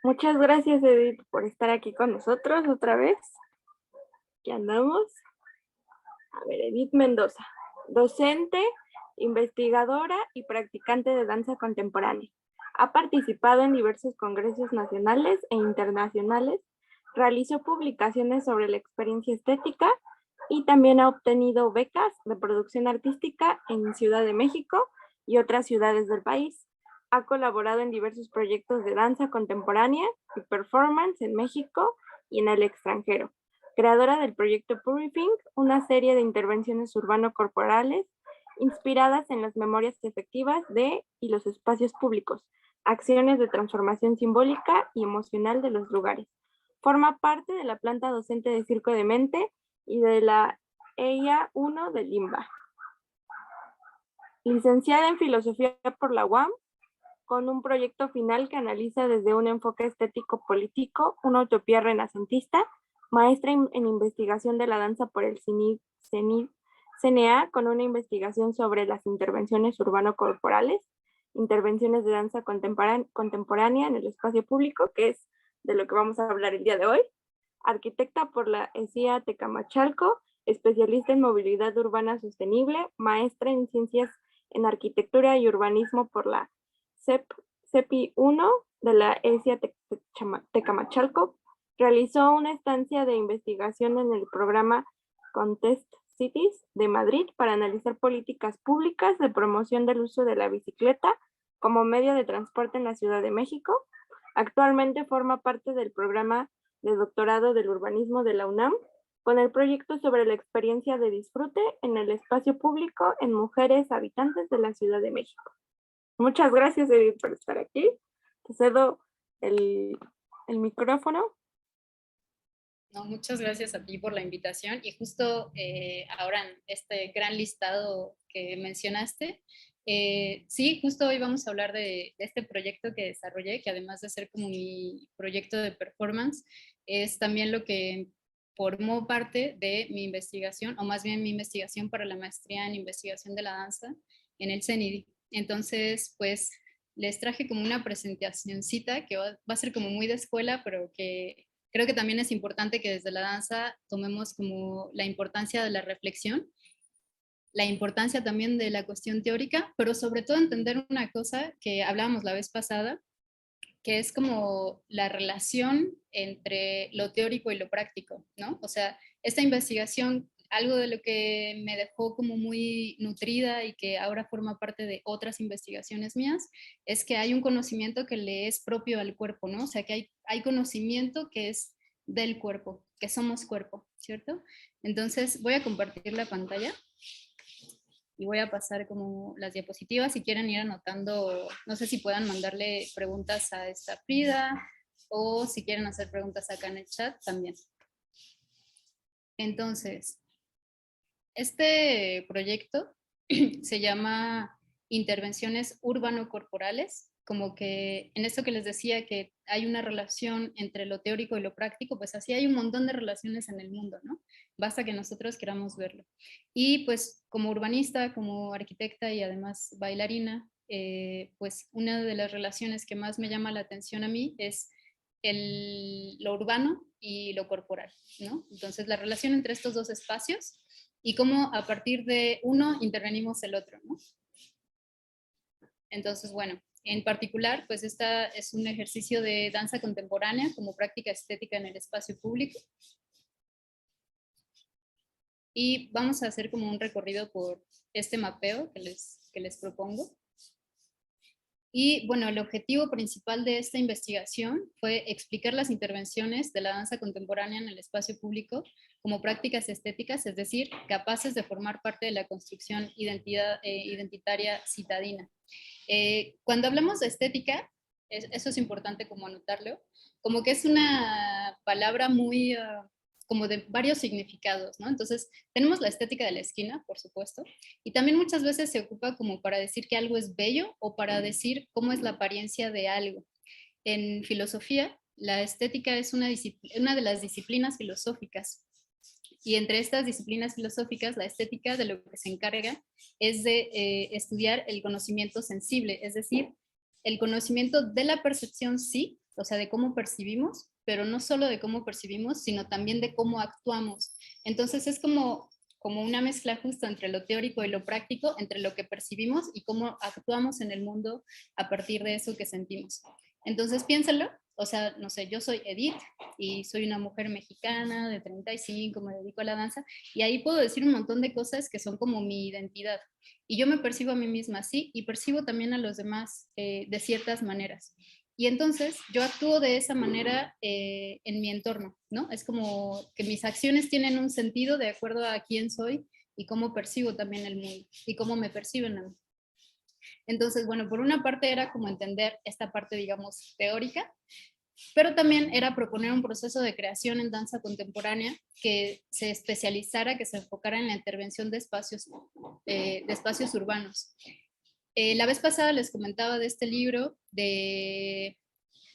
Muchas gracias, Edith, por estar aquí con nosotros otra vez. Aquí andamos. A ver, Edith Mendoza, docente, investigadora y practicante de danza contemporánea. Ha participado en diversos congresos nacionales e internacionales, realizó publicaciones sobre la experiencia estética y también ha obtenido becas de producción artística en Ciudad de México y otras ciudades del país. Ha colaborado en diversos proyectos de danza contemporánea y performance en México y en el extranjero. Creadora del proyecto Purifying, una serie de intervenciones urbano-corporales inspiradas en las memorias efectivas de y los espacios públicos, acciones de transformación simbólica y emocional de los lugares. Forma parte de la planta docente de Circo de Mente y de la EIA 1 de Limba. Licenciada en Filosofía por la UAM, con un proyecto final que analiza desde un enfoque estético-político una utopía renacentista, maestra en investigación de la danza por el CNA, con una investigación sobre las intervenciones urbano-corporales, intervenciones de danza contemporánea en el espacio público, que es de lo que vamos a hablar el día de hoy. Arquitecta por la ESIA Tecamachalco, especialista en movilidad urbana sostenible, maestra en ciencias en arquitectura y urbanismo por la CEPI 1 de la ESIA Tecamachalco. Realizó una estancia de investigación en el programa Contest Cities de Madrid para analizar políticas públicas de promoción del uso de la bicicleta como medio de transporte en la Ciudad de México. Actualmente forma parte del programa de doctorado del urbanismo de la UNAM con el proyecto sobre la experiencia de disfrute en el espacio público en mujeres habitantes de la Ciudad de México. Muchas gracias, Edith, por estar aquí. Te cedo el micrófono. No, muchas gracias a ti por la invitación y justo ahora en este gran listado que mencionaste, sí, justo hoy vamos a hablar de este proyecto que desarrollé, que además de ser como mi proyecto de performance, es también lo que formó parte de mi investigación, o más bien mi investigación para la maestría en investigación de la danza en el CENIDI. Entonces, pues les traje como una presentacioncita que va a ser como muy de escuela, pero que creo que también es importante que desde la danza tomemos como la importancia de la reflexión, la importancia también de la cuestión teórica, pero sobre todo entender una cosa que hablábamos la vez pasada, que es como la relación entre lo teórico y lo práctico, ¿no? O sea, esta investigación, algo de lo que me dejó como muy nutrida y que ahora forma parte de otras investigaciones mías, es que hay un conocimiento que le es propio al cuerpo, ¿no? O sea, que hay conocimiento que es del cuerpo, que somos cuerpo, ¿cierto? Entonces, voy a compartir la pantalla y voy a pasar como las diapositivas si quieren ir anotando, no sé si puedan mandarle preguntas a esta Frida o si quieren hacer preguntas acá en el chat también. Entonces, este proyecto se llama Intervenciones Urbano-Corporales, como que en esto que les decía que hay una relación entre lo teórico y lo práctico, pues así hay un montón de relaciones en el mundo, ¿no? Basta que nosotros queramos verlo. Y pues como urbanista, como arquitecta y además bailarina, pues una de las relaciones que más me llama la atención a mí es lo urbano y lo corporal, ¿no? Entonces la relación entre estos dos espacios y cómo a partir de uno intervenimos el otro, ¿no? Entonces, bueno, en particular, pues esta es un ejercicio de danza contemporánea como práctica estética en el espacio público. Y vamos a hacer como un recorrido por este mapeo que les propongo. Y bueno, el objetivo principal de esta investigación fue explicar las intervenciones de la danza contemporánea en el espacio público como prácticas estéticas, es decir, capaces de formar parte de la construcción identitaria citadina. Cuando hablamos de estética, eso es importante como anotarlo, como que es una palabra muy como de varios significados, ¿no? Entonces, tenemos la estética de la esquina, por supuesto, y también muchas veces se ocupa como para decir que algo es bello o para decir cómo es la apariencia de algo. En filosofía, la estética es una de las disciplinas filosóficas. Y entre estas disciplinas filosóficas, la estética de lo que se encarga es de estudiar el conocimiento sensible, es decir, el conocimiento de la percepción sí, o sea, de cómo percibimos, pero no solo de cómo percibimos, sino también de cómo actuamos. Entonces es como una mezcla justo entre lo teórico y lo práctico, entre lo que percibimos y cómo actuamos en el mundo a partir de eso que sentimos. Entonces piénsalo, o sea, no sé, yo soy Edith y soy una mujer mexicana de 35, me dedico a la danza, y ahí puedo decir un montón de cosas que son como mi identidad. Y yo me percibo a mí misma así y percibo también a los demás de ciertas maneras. Y entonces yo actúo de esa manera en mi entorno, ¿no? Es como que mis acciones tienen un sentido de acuerdo a quién soy y cómo percibo también el mundo y cómo me perciben a mí. Entonces, bueno, por una parte era como entender esta parte, digamos, teórica, pero también era proponer un proceso de creación en danza contemporánea que se especializara, que se enfocara en la intervención de espacios urbanos. La vez pasada les comentaba de este libro de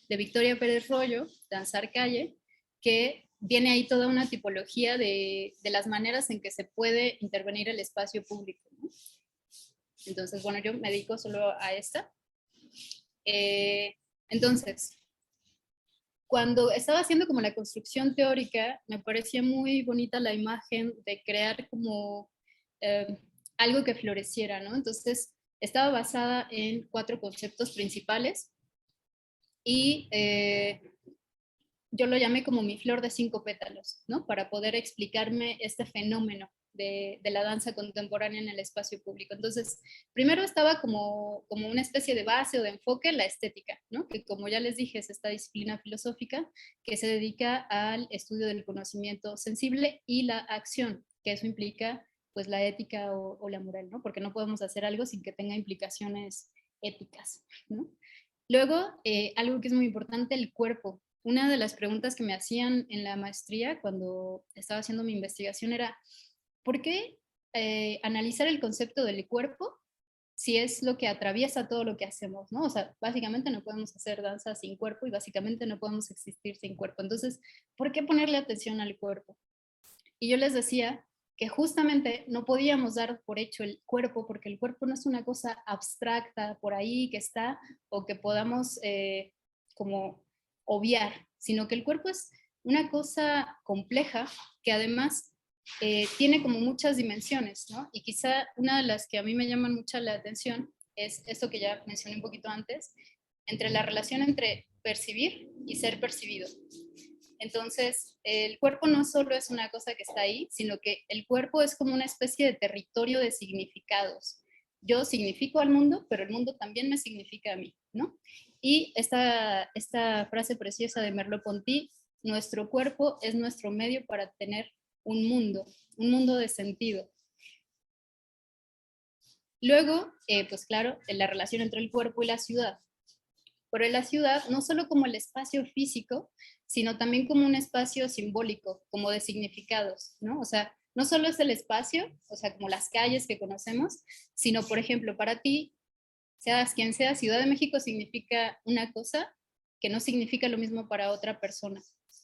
Victoria Pérez Royo, Danzar Calle, que viene ahí toda una tipología de las maneras en que se puede intervenir el espacio público, ¿no? Entonces, bueno, yo me dedico solo a esta. Entonces, cuando estaba haciendo como la construcción teórica, me parecía muy bonita la imagen de crear como eh, algo que floreciera, ¿no? Entonces, estaba basada en 4 conceptos principales y yo lo llamé como mi flor de 5 pétalos, ¿no? Para poder explicarme este fenómeno de la danza contemporánea en el espacio público. Entonces, primero estaba como una especie de base o de enfoque la estética, ¿no? Que como ya les dije, es esta disciplina filosófica que se dedica al estudio del conocimiento sensible y la acción, que eso implica pues la ética o la moral, ¿no? Porque no podemos hacer algo sin que tenga implicaciones éticas, ¿no? Luego, algo que es muy importante, el cuerpo. Una de las preguntas que me hacían en la maestría cuando estaba haciendo mi investigación era, ¿por qué analizar el concepto del cuerpo si es lo que atraviesa todo lo que hacemos, ¿no? O sea, básicamente no podemos hacer danza sin cuerpo y básicamente no podemos existir sin cuerpo. Entonces, ¿por qué ponerle atención al cuerpo? Y yo les decía que justamente no podíamos dar por hecho el cuerpo, porque el cuerpo no es una cosa abstracta por ahí que está o que podamos como obviar, sino que el cuerpo es una cosa compleja que además tiene como muchas dimensiones, ¿no? Y quizá una de las que a mí me llaman mucho la atención es esto que ya mencioné un poquito antes, entre la relación entre percibir y ser percibido. Entonces, el cuerpo no solo es una cosa que está ahí, sino que el cuerpo es como una especie de territorio de significados. Yo significo al mundo, pero el mundo también me significa a mí, ¿no? Y esta frase preciosa de Merleau-Ponty, nuestro cuerpo es nuestro medio para tener un mundo de sentido. Luego, pues claro, la relación entre el cuerpo y la ciudad. Pero la ciudad, no solo como el espacio físico, sino también como un espacio simbólico, como de significados, ¿no? O sea, no solo es el espacio, o sea, como las calles que conocemos, sino, por ejemplo, para ti, seas quien sea, Ciudad de México significa una cosa que no significa lo mismo para otra persona.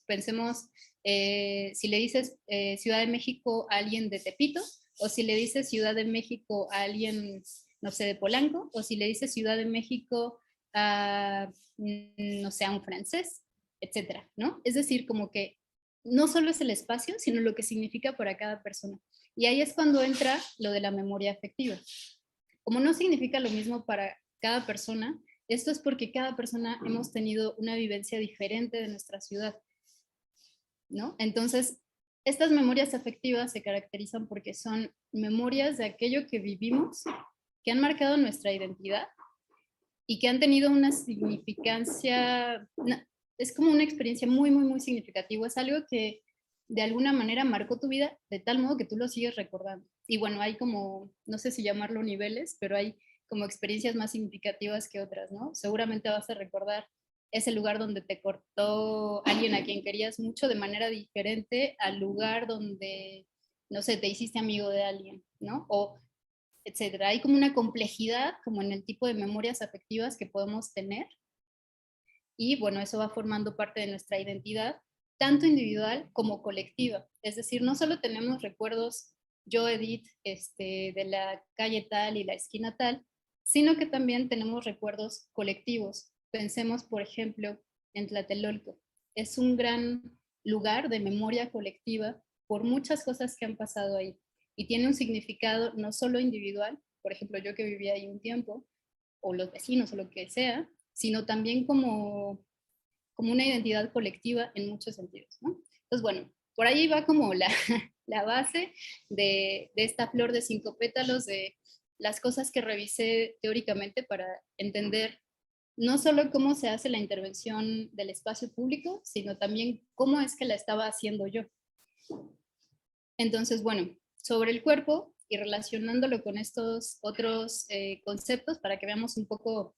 Pensemos, si le dices Ciudad de México a alguien de Tepito, o si le dices Ciudad de México a alguien, no sé, de Polanco, o si le dices Ciudad de México a, no sé, a un francés, etcétera, ¿no? Es decir, como que no solo es el espacio, sino lo que significa para cada persona. Y ahí es cuando entra lo de la memoria afectiva. Como no significa lo mismo para cada persona, esto es porque cada persona hemos tenido una vivencia diferente de nuestra ciudad, ¿no? Entonces, estas memorias afectivas se caracterizan porque son memorias de aquello que vivimos, que han marcado nuestra identidad y que han tenido una significancia, es como una experiencia muy, muy, muy significativa. Es algo que de alguna manera marcó tu vida de tal modo que tú lo sigues recordando. Y bueno, hay como, no sé si llamarlo niveles, pero hay como experiencias más significativas que otras, ¿no? Seguramente vas a recordar ese lugar donde te cortó alguien a quien querías mucho de manera diferente al lugar donde, no sé, te hiciste amigo de alguien, ¿no? O etcétera. Hay como una complejidad como en el tipo de memorias afectivas que podemos tener y bueno, eso va formando parte de nuestra identidad, tanto individual como colectiva. Es decir, no solo tenemos recuerdos, yo, Edith, de la calle tal y la esquina tal, sino que también tenemos recuerdos colectivos. Pensemos, por ejemplo, en Tlatelolco. Es un gran lugar de memoria colectiva por muchas cosas que han pasado ahí. Y tiene un significado no solo individual, por ejemplo, yo que vivía ahí un tiempo, o los vecinos o lo que sea, sino también como una identidad colectiva en muchos sentidos, ¿no? Entonces, bueno, por ahí va como la base de esta flor de 5 pétalos, de las cosas que revisé teóricamente para entender no solo cómo se hace la intervención del espacio público, sino también cómo es que la estaba haciendo yo. Entonces, bueno, sobre el cuerpo y relacionándolo con estos otros conceptos para que veamos un poco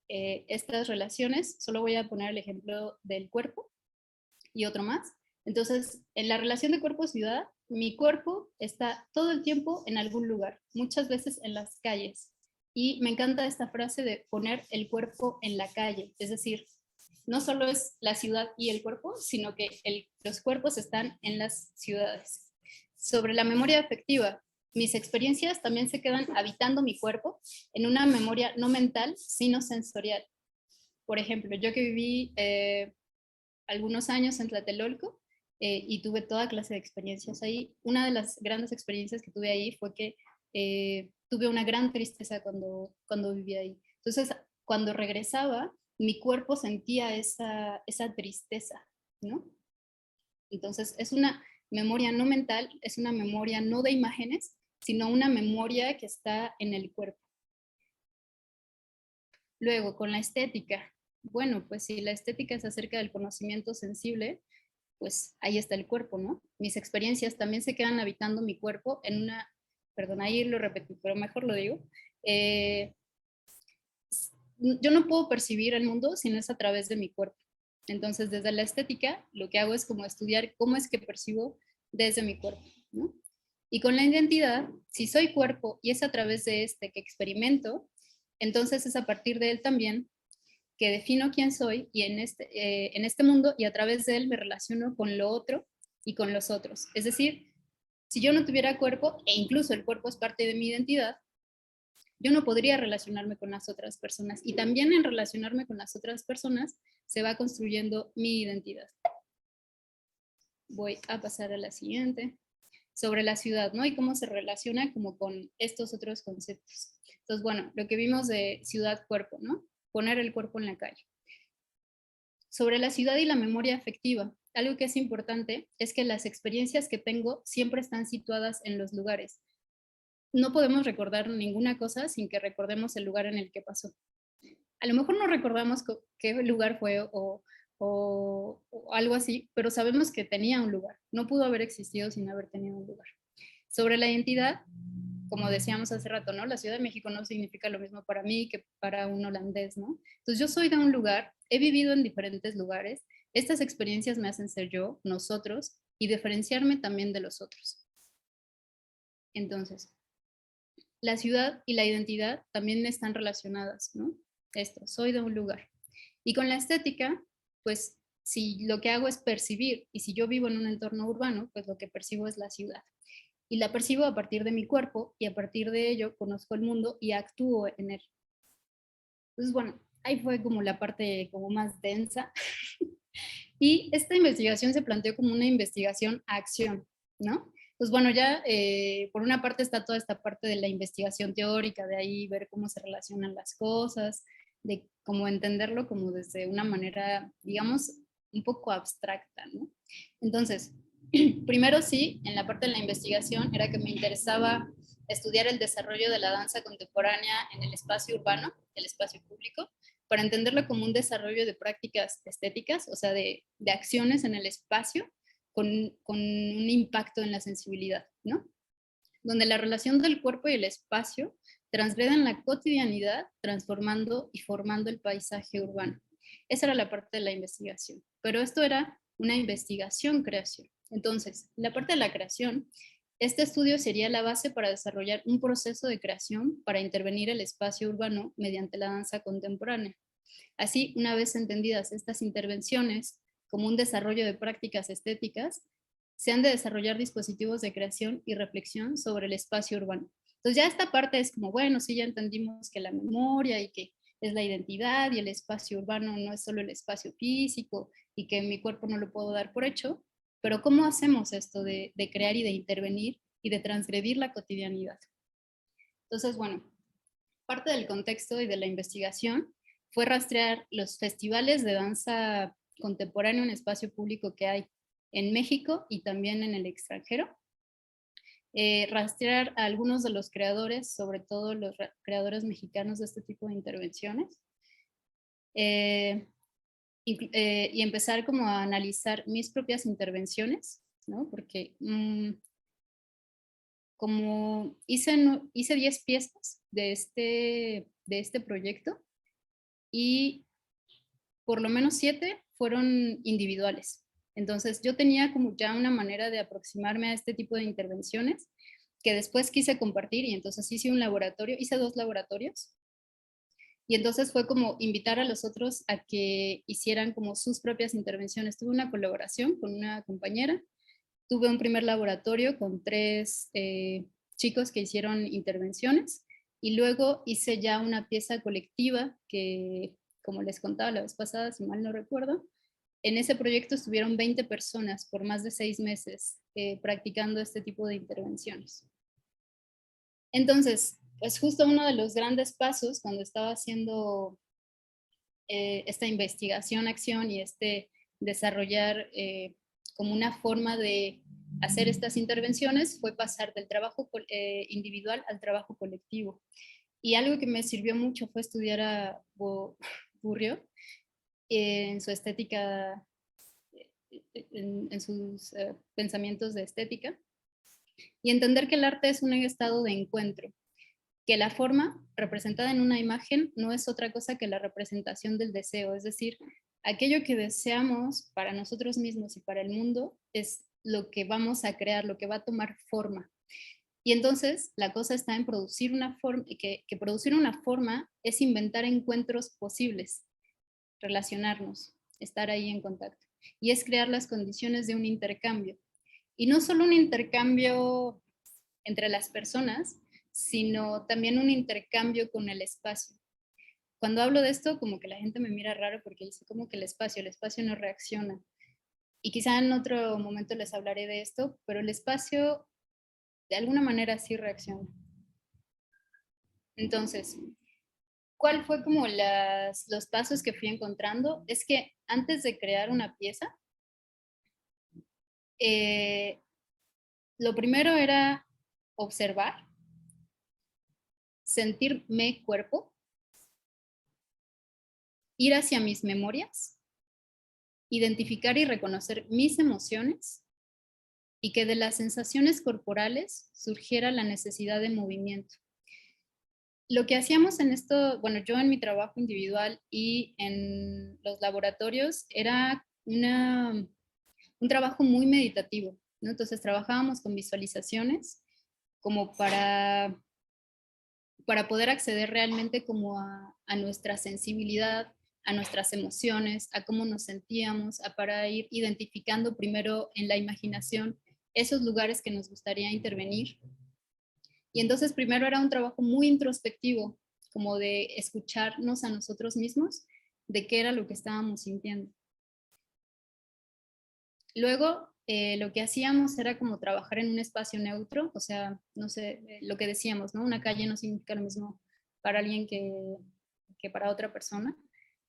estas relaciones, solo voy a poner el ejemplo del cuerpo y otro más. Entonces, en la relación de cuerpo-ciudad, mi cuerpo está todo el tiempo en algún lugar, muchas veces en las calles. Y me encanta esta frase de poner el cuerpo en la calle, es decir, no solo es la ciudad y el cuerpo, sino que los cuerpos están en las ciudades. Sobre la memoria afectiva, mis experiencias también se quedan habitando mi cuerpo en una memoria no mental, sino sensorial. Por ejemplo, yo que viví algunos años en Tlatelolco y tuve toda clase de experiencias ahí. Una de las grandes experiencias que tuve ahí fue que tuve una gran tristeza cuando vivía ahí. Entonces, cuando regresaba, mi cuerpo sentía esa tristeza, ¿no? Entonces, es una memoria no mental, es una memoria no de imágenes, sino una memoria que está en el cuerpo. Luego, con la estética. Bueno, pues si la estética es acerca del conocimiento sensible, pues ahí está el cuerpo, ¿no? Mis experiencias también se quedan habitando mi cuerpo en una, perdón, ahí lo repetí, pero mejor lo digo. Yo no puedo percibir el mundo si no es a través de mi cuerpo. Entonces, desde la estética, lo que hago es como estudiar cómo es que percibo desde mi cuerpo, ¿no? Y con la identidad, si soy cuerpo y es a través de este que experimento, entonces es a partir de él también que defino quién soy y en este mundo y a través de él me relaciono con lo otro y con los otros. Es decir, si yo no tuviera cuerpo, e incluso el cuerpo es parte de mi identidad, yo no podría relacionarme con las otras personas. Y también en relacionarme con las otras personas se va construyendo mi identidad. Voy a pasar a la siguiente. Sobre la ciudad, ¿no? Y cómo se relaciona como con estos otros conceptos. Entonces, bueno, lo que vimos de ciudad-cuerpo, ¿no? Poner el cuerpo en la calle. Sobre la ciudad y la memoria afectiva, algo que es importante es que las experiencias que tengo siempre están situadas en los lugares. No podemos recordar ninguna cosa sin que recordemos el lugar en el que pasó. A lo mejor no recordamos qué lugar fue o algo así, pero sabemos que tenía un lugar. No pudo haber existido sin haber tenido un lugar. Sobre la identidad, como decíamos hace rato, ¿no? La Ciudad de México no significa lo mismo para mí que para un holandés, ¿no? Entonces yo soy de un lugar, he vivido en diferentes lugares, estas experiencias me hacen ser yo, nosotros, y diferenciarme también de los otros. Entonces, la ciudad y la identidad también están relacionadas, ¿no? Esto, soy de un lugar. Y con la estética, pues si lo que hago es percibir, y si yo vivo en un entorno urbano, pues lo que percibo es la ciudad. Y la percibo a partir de mi cuerpo, y a partir de ello conozco el mundo y actúo en él. Entonces, bueno, ahí fue como la parte como más densa. Y esta investigación se planteó como una investigación a acción, ¿no? Pues bueno, ya por una parte está toda esta parte de la investigación teórica, de ahí ver cómo se relacionan las cosas, de cómo entenderlo como desde una manera, digamos, un poco abstracta, ¿no? Entonces, primero sí, en la parte de la investigación era que me interesaba estudiar el desarrollo de la danza contemporánea en el espacio urbano, el espacio público, para entenderlo como un desarrollo de prácticas estéticas, o sea, de acciones en el espacio con un impacto en la sensibilidad, ¿no? Donde la relación del cuerpo y el espacio transgreden la cotidianidad, transformando y formando el paisaje urbano. Esa era la parte de la investigación, pero esto era una investigación-creación. Entonces, la parte de la creación, este estudio sería la base para desarrollar un proceso de creación para intervenir el espacio urbano mediante la danza contemporánea. Así, una vez entendidas estas intervenciones como un desarrollo de prácticas estéticas, se han de desarrollar dispositivos de creación y reflexión sobre el espacio urbano. Entonces ya esta parte es como, bueno, sí, ya entendimos que la memoria y que es la identidad y el espacio urbano no es solo el espacio físico y que mi cuerpo no lo puedo dar por hecho, pero ¿cómo hacemos esto de crear y de intervenir y de transgredir la cotidianidad? Entonces, bueno, parte del contexto y de la investigación fue rastrear los festivales de danza contemporánea en espacio público que hay en México y también en el extranjero. Rastrear a algunos de los creadores, sobre todo los creadores mexicanos de este tipo de intervenciones. Y empezar como a analizar mis propias intervenciones, ¿no? Porque como hice 10 piezas de este proyecto y por lo menos 7 fueron individuales. Entonces yo tenía como ya una manera de aproximarme a este tipo de intervenciones que después quise compartir y entonces hice un laboratorio, hice 2 laboratorios y entonces fue como invitar a los otros a que hicieran como sus propias intervenciones. Tuve una colaboración con una compañera, tuve un primer laboratorio con 3 chicos que hicieron intervenciones y luego hice ya una pieza colectiva que, como les contaba la vez pasada, si mal no recuerdo, en ese proyecto estuvieron 20 personas por más de 6 meses practicando este tipo de intervenciones. Entonces, pues justo uno de los grandes pasos cuando estaba haciendo esta investigación, acción y desarrollar como una forma de hacer estas intervenciones fue pasar del trabajo individual al trabajo colectivo. Y algo que me sirvió mucho fue estudiar a Bourdieu en su estética, en sus pensamientos de estética, y entender que el arte es un estado de encuentro, que la forma representada en una imagen no es otra cosa que la representación del deseo, es decir, aquello que deseamos para nosotros mismos y para el mundo es lo que vamos a crear, lo que va a tomar forma. Y entonces la cosa está en producir una forma, que producir una forma es inventar encuentros posibles, relacionarnos, estar ahí en contacto. Y es crear las condiciones de un intercambio. Y no solo un intercambio entre las personas, sino también un intercambio con el espacio. Cuando hablo de esto, como que la gente me mira raro porque dice como que el espacio no reacciona. Y quizá en otro momento les hablaré de esto, pero el espacio de alguna manera sí reacciona. Entonces, ¿cuál fue como los pasos que fui encontrando? Es que antes de crear una pieza, lo primero era observar, sentirme cuerpo, ir hacia mis memorias, identificar y reconocer mis emociones y que de las sensaciones corporales surgiera la necesidad de movimiento. Lo que hacíamos en esto, bueno, yo en mi trabajo individual y en los laboratorios era un trabajo muy meditativo, ¿no? Entonces trabajábamos con visualizaciones como para poder acceder realmente como a nuestra sensibilidad, a nuestras emociones, a cómo nos sentíamos, para ir identificando primero en la imaginación esos lugares que nos gustaría intervenir. Y entonces primero era un trabajo muy introspectivo, como de escucharnos a nosotros mismos, de qué era lo que estábamos sintiendo. Luego, lo que hacíamos era como trabajar en un espacio neutro, o sea, no sé, lo que decíamos, ¿no? Una calle no significa lo mismo para alguien que para otra persona.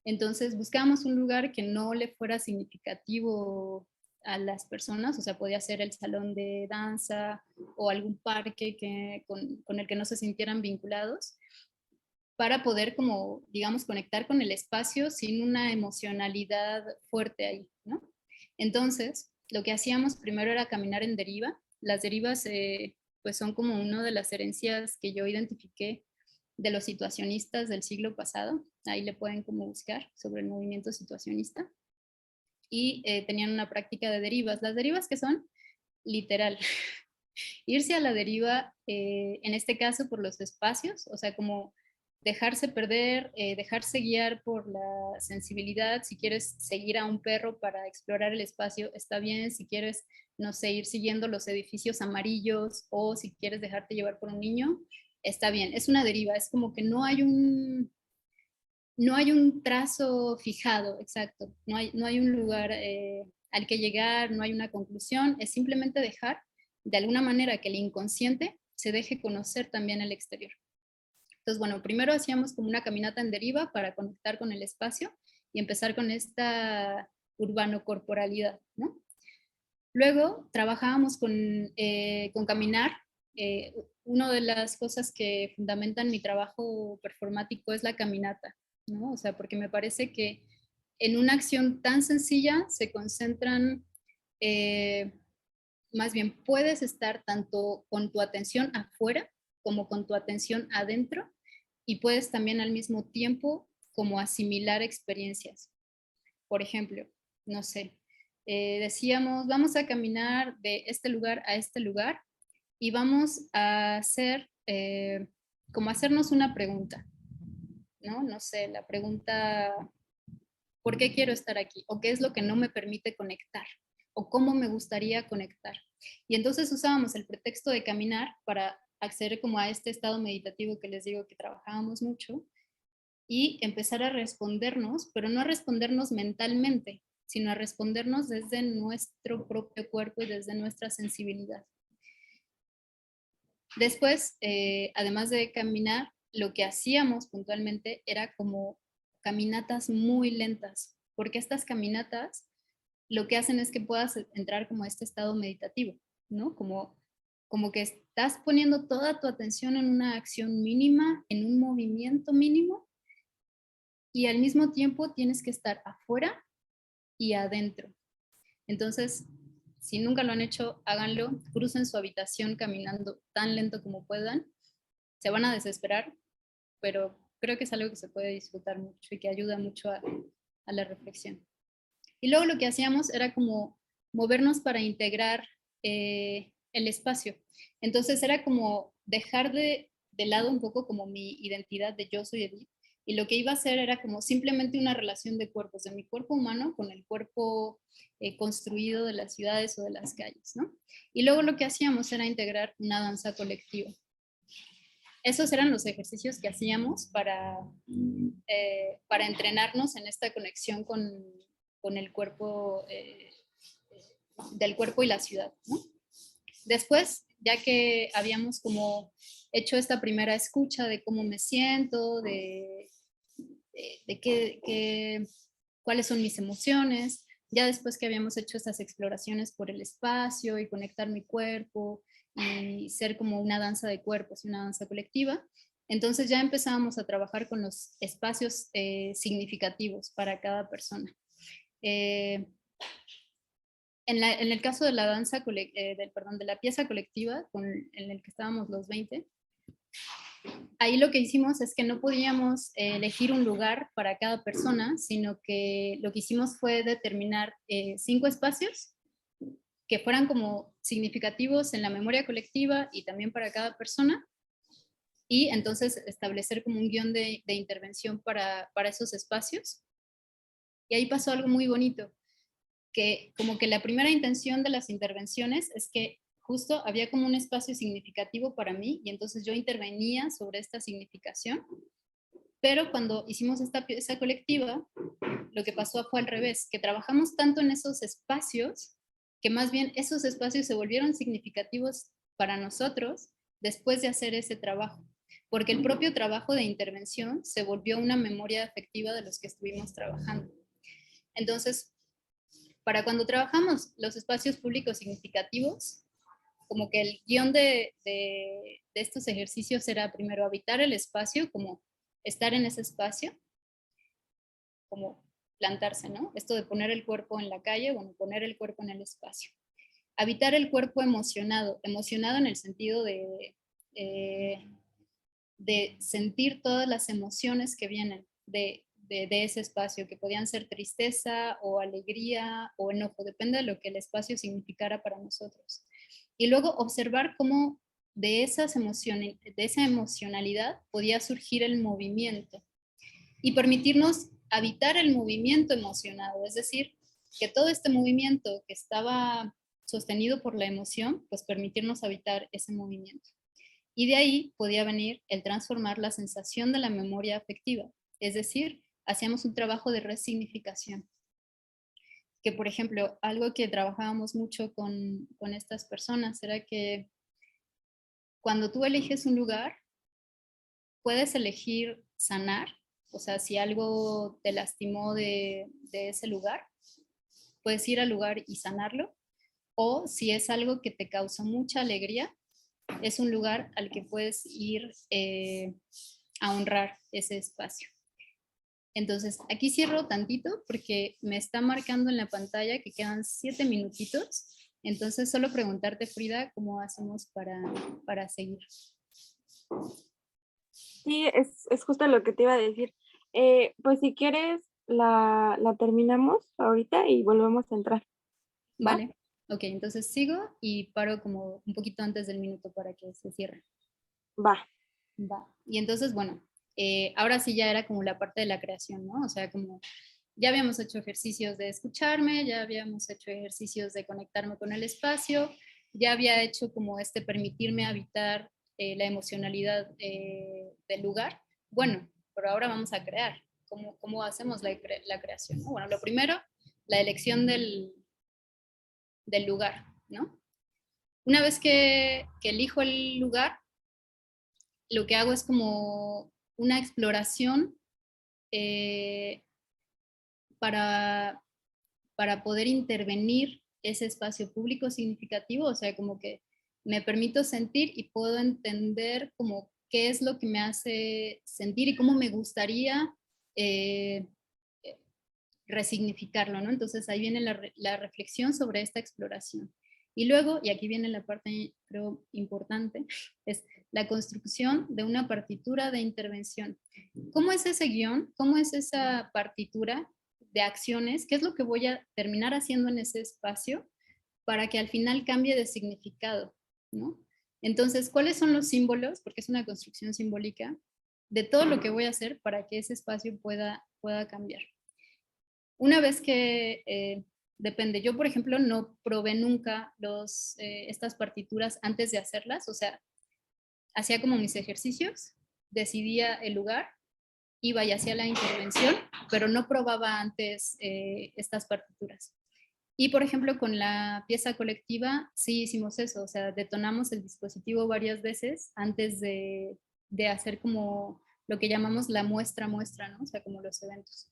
Entonces buscábamos un lugar que no le fuera significativo a las personas, o sea, podía ser el salón de danza o algún parque con el que no se sintieran vinculados, para poder como, digamos, conectar con el espacio sin una emocionalidad fuerte ahí, ¿no? Entonces, lo que hacíamos primero era caminar en deriva. Las derivas pues son como una de las herencias que yo identifiqué de los situacionistas del siglo pasado. Ahí le pueden como buscar sobre el movimiento situacionista. Y tenían una práctica de derivas. Las derivas que son literal. Irse a la deriva, en este caso por los espacios, o sea, como dejarse perder, dejarse guiar por la sensibilidad. Si quieres seguir a un perro para explorar el espacio, está bien. Si quieres, no sé, ir siguiendo los edificios amarillos o si quieres dejarte llevar por un niño, está bien. Es una deriva, es como que no hay no hay un trazo fijado, exacto, no hay un lugar al que llegar, no hay una conclusión, es simplemente dejar de alguna manera que el inconsciente se deje conocer también al exterior. Entonces, bueno, primero hacíamos como una caminata en deriva para conectar con el espacio y empezar con esta urbano-corporalidad, ¿no? Luego trabajábamos con caminar. Una de las cosas que fundamentan mi trabajo performático es la caminata, ¿no? O sea, porque me parece que en una acción tan sencilla se concentran, eh, más bien puedes estar tanto con tu atención afuera como con tu atención adentro y puedes también al mismo tiempo como asimilar experiencias. Por ejemplo, no sé, decíamos, vamos a caminar de este lugar a este lugar y vamos a hacer, como hacernos una pregunta, ¿no? No sé, la pregunta, ¿por qué quiero estar aquí? ¿O qué es lo que no me permite conectar? ¿O cómo me gustaría conectar? Y entonces usábamos el pretexto de caminar para acceder como a este estado meditativo que les digo que trabajábamos mucho y empezar a respondernos, pero no a respondernos mentalmente, sino a respondernos desde nuestro propio cuerpo y desde nuestra sensibilidad. Después, además de caminar, lo que hacíamos puntualmente era como caminatas muy lentas, porque estas caminatas lo que hacen es que puedas entrar como a este estado meditativo, ¿no? Como que estás poniendo toda tu atención en una acción mínima, en un movimiento mínimo, y al mismo tiempo tienes que estar afuera y adentro. Entonces, si nunca lo han hecho, háganlo, crucen su habitación caminando tan lento como puedan, se van a desesperar, pero creo que es algo que se puede disfrutar mucho y que ayuda mucho a la reflexión. Y luego lo que hacíamos era como movernos para integrar el espacio. Entonces era como dejar de lado un poco como mi identidad de yo soy Edith, y lo que iba a hacer era como simplemente una relación de cuerpos, de mi cuerpo humano con el cuerpo construido de las ciudades o de las calles, ¿no? Y luego lo que hacíamos era integrar una danza colectiva. Esos eran los ejercicios que hacíamos para entrenarnos en esta conexión con el cuerpo, del cuerpo y la ciudad, ¿no? Después, ya que habíamos como hecho esta primera escucha de cómo me siento, cuáles son mis emociones, ya después que habíamos hecho estas exploraciones por el espacio y conectar mi cuerpo y ser como una danza de cuerpos y una danza colectiva, entonces ya empezábamos a trabajar con los espacios significativos para cada persona. En el caso de la danza, de la pieza colectiva en el que estábamos los 20, ahí lo que hicimos es que no podíamos elegir un lugar para cada persona, sino que lo que hicimos fue determinar 5 espacios que fueran como significativos en la memoria colectiva y también para cada persona, y entonces establecer como un guión de intervención para esos espacios. Y ahí pasó algo muy bonito, que como que la primera intención de las intervenciones es que justo había como un espacio significativo para mí y entonces yo intervenía sobre esta significación, pero cuando hicimos esta pieza colectiva, lo que pasó fue al revés, que trabajamos tanto en esos espacios que más bien esos espacios se volvieron significativos para nosotros después de hacer ese trabajo, porque el propio trabajo de intervención se volvió una memoria afectiva de los que estuvimos trabajando. Entonces, para cuando trabajamos los espacios públicos significativos, como que el guión de estos ejercicios era primero habitar el espacio, como estar en ese espacio, como plantarse, ¿no? Esto de poner el cuerpo en la calle, bueno, poner el cuerpo en el espacio. Habitar el cuerpo emocionado, emocionado en el sentido de sentir todas las emociones que vienen de ese espacio, que podían ser tristeza o alegría o enojo, depende de lo que el espacio significara para nosotros. Y luego observar cómo de esas emociones, de esa emocionalidad podía surgir el movimiento y permitirnos habitar el movimiento emocionado, es decir, que todo este movimiento que estaba sostenido por la emoción, pues permitirnos habitar ese movimiento. Y de ahí podía venir el transformar la sensación de la memoria afectiva, Es decir, hacíamos un trabajo de resignificación. Que, por ejemplo, algo que trabajábamos mucho con estas personas era que cuando tú eliges un lugar, puedes elegir sanar, o sea, si algo te lastimó de ese lugar, puedes ir al lugar y sanarlo, o si es algo que te causó mucha alegría, es un lugar al que puedes ir a honrar ese espacio. Entonces, aquí cierro tantito porque me está marcando en la pantalla que quedan 7 minutitos. Entonces, solo preguntarte, Frida, ¿cómo hacemos para seguir? Sí, es justo lo que te iba a decir. Pues si quieres, la terminamos ahorita y volvemos a entrar, ¿va? Vale, ok, entonces sigo y paro como un poquito antes del minuto para que se cierre. Va. Va. Y entonces, bueno, ahora sí ya era como la parte de la creación, ¿no? O sea, como ya habíamos hecho ejercicios de escucharme, ya habíamos hecho ejercicios de conectarme con el espacio, ya había hecho como permitirme habitar la emocionalidad del lugar. Bueno, pero ahora vamos a crear. ¿Cómo hacemos la creación? ¿No? Bueno, lo primero, la elección del lugar, ¿no? Una vez que elijo el lugar, lo que hago es como una exploración eh, para, para poder intervenir ese espacio público significativo, o sea, como que me permito sentir y puedo entender como qué es lo que me hace sentir y cómo me gustaría eh, resignificarlo, ¿no? Entonces ahí viene la reflexión sobre esta exploración. Y luego, y aquí viene la parte, creo, importante, es la construcción de una partitura de intervención. ¿Cómo es ese guión? ¿Cómo es esa partitura de acciones? ¿Qué es lo que voy a terminar haciendo en ese espacio para que al final cambie de significado, ¿no? Entonces, ¿cuáles son los símbolos? Porque es una construcción simbólica de todo lo que voy a hacer para que ese espacio pueda cambiar. Una vez que depende, yo por ejemplo no probé nunca estas partituras antes de hacerlas, o sea, hacía como mis ejercicios, decidía el lugar, iba y hacía la intervención, pero no probaba antes estas partituras. Y por ejemplo con la pieza colectiva sí hicimos eso, o sea, detonamos el dispositivo varias veces antes de hacer como lo que llamamos la muestra, ¿no? O sea, como los eventos.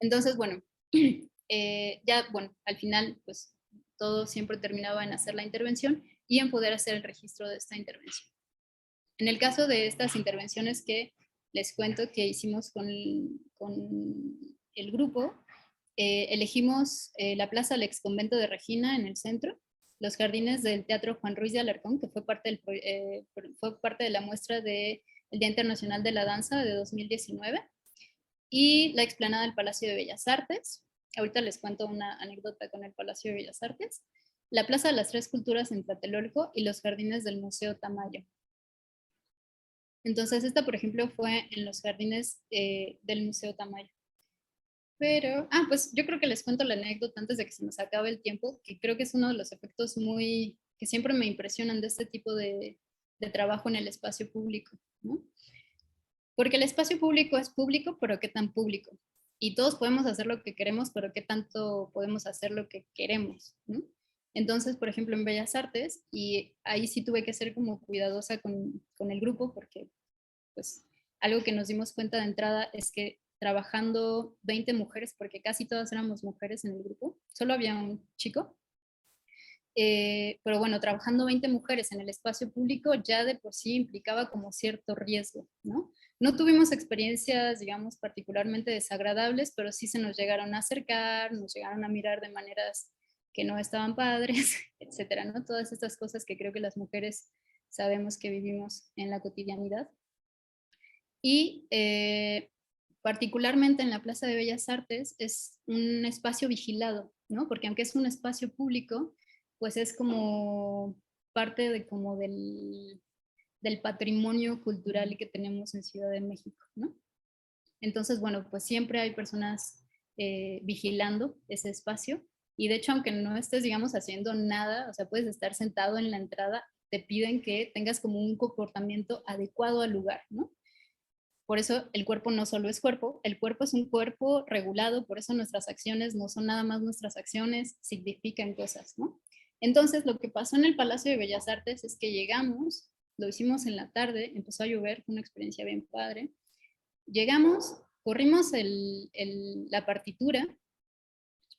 Entonces, bueno, ya, bueno, al final, pues todo siempre terminaba en hacer la intervención y en poder hacer el registro de esta intervención. En el caso de estas intervenciones que les cuento que hicimos con el grupo, elegimos la Plaza del Exconvento de Regina en el centro, los jardines del Teatro Juan Ruiz de Alarcón, que fue parte de la muestra del Día Internacional de la Danza de 2019, y la explanada del Palacio de Bellas Artes. Ahorita les cuento una anécdota con el Palacio de Bellas Artes. La Plaza de las Tres Culturas en Tlatelolco y los jardines del Museo Tamayo. Entonces, esta, por ejemplo, fue en los jardines del Museo Tamayo. Pero, pues yo creo que les cuento la anécdota antes de que se nos acabe el tiempo, que creo que es uno de los efectos que siempre me impresionan de este tipo de trabajo en el espacio público, ¿no? Porque el espacio público es público, pero ¿qué tan público? Y todos podemos hacer lo que queremos, pero ¿qué tanto podemos hacer lo que queremos? ¿No? Entonces, por ejemplo, en Bellas Artes, y ahí sí tuve que ser como cuidadosa con el grupo, porque pues algo que nos dimos cuenta de entrada es que trabajando 20 mujeres, porque casi todas éramos mujeres en el grupo, solo había un chico, pero bueno, trabajando 20 mujeres en el espacio público ya de por sí implicaba como cierto riesgo, ¿no? No tuvimos experiencias, digamos, particularmente desagradables, pero sí se nos llegaron a acercar, nos llegaron a mirar de maneras que no estaban padres, etcétera, ¿no? Todas estas cosas que creo que las mujeres sabemos que vivimos en la cotidianidad. Y particularmente en la Plaza de Bellas Artes es un espacio vigilado, ¿no? Porque aunque es un espacio público, pues es como parte de como del patrimonio cultural que tenemos en Ciudad de México, ¿no? Entonces, bueno, pues siempre hay personas vigilando ese espacio y de hecho, aunque no estés, digamos, haciendo nada, o sea, puedes estar sentado en la entrada, te piden que tengas como un comportamiento adecuado al lugar, ¿no? Por eso el cuerpo no solo es cuerpo, el cuerpo es un cuerpo regulado, por eso nuestras acciones no son nada más nuestras acciones, significan cosas, ¿no? Entonces, lo que pasó en el Palacio de Bellas Artes es que llegamos, lo hicimos en la tarde, empezó a llover, fue una experiencia bien padre. Llegamos, corrimos la partitura,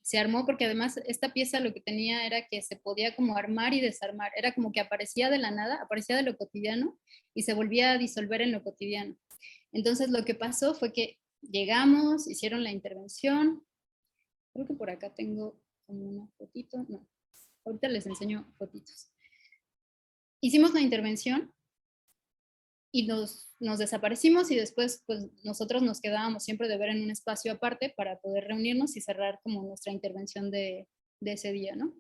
se armó porque además esta pieza lo que tenía era que se podía como armar y desarmar, era como que aparecía de la nada, aparecía de lo cotidiano y se volvía a disolver en lo cotidiano. Entonces lo que pasó fue que llegamos, hicieron la intervención, creo que por acá tengo como una fotito, no, ahorita les enseño fotitos. Hicimos la intervención y nos desaparecimos y después pues nosotros nos quedábamos siempre de ver en un espacio aparte para poder reunirnos y cerrar como nuestra intervención de ese día, ¿no?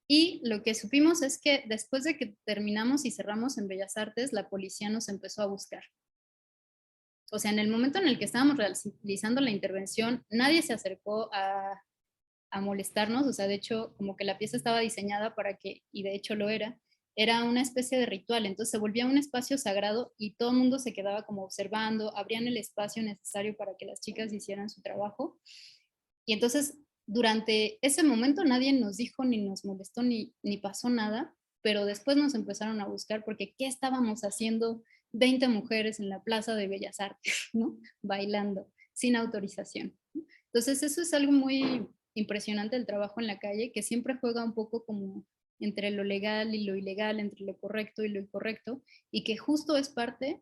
Y lo que supimos es que después de que terminamos y cerramos en Bellas Artes, la policía nos empezó a buscar. O sea, en el momento en el que estábamos realizando la intervención, nadie se acercó a molestarnos, o sea, de hecho, como que la pieza estaba diseñada para que, y de hecho lo era una especie de ritual, entonces se volvía un espacio sagrado y todo el mundo se quedaba como observando, abrían el espacio necesario para que las chicas hicieran su trabajo. Y entonces, durante ese momento nadie nos dijo, ni nos molestó, ni pasó nada, pero después nos empezaron a buscar porque ¿qué estábamos haciendo 20 mujeres en la Plaza de Bellas Artes, ¿no? Bailando, sin autorización. Entonces, eso es algo muy impresionante del trabajo en la calle, que siempre juega un poco como entre lo legal y lo ilegal, entre lo correcto y lo incorrecto, y que justo es parte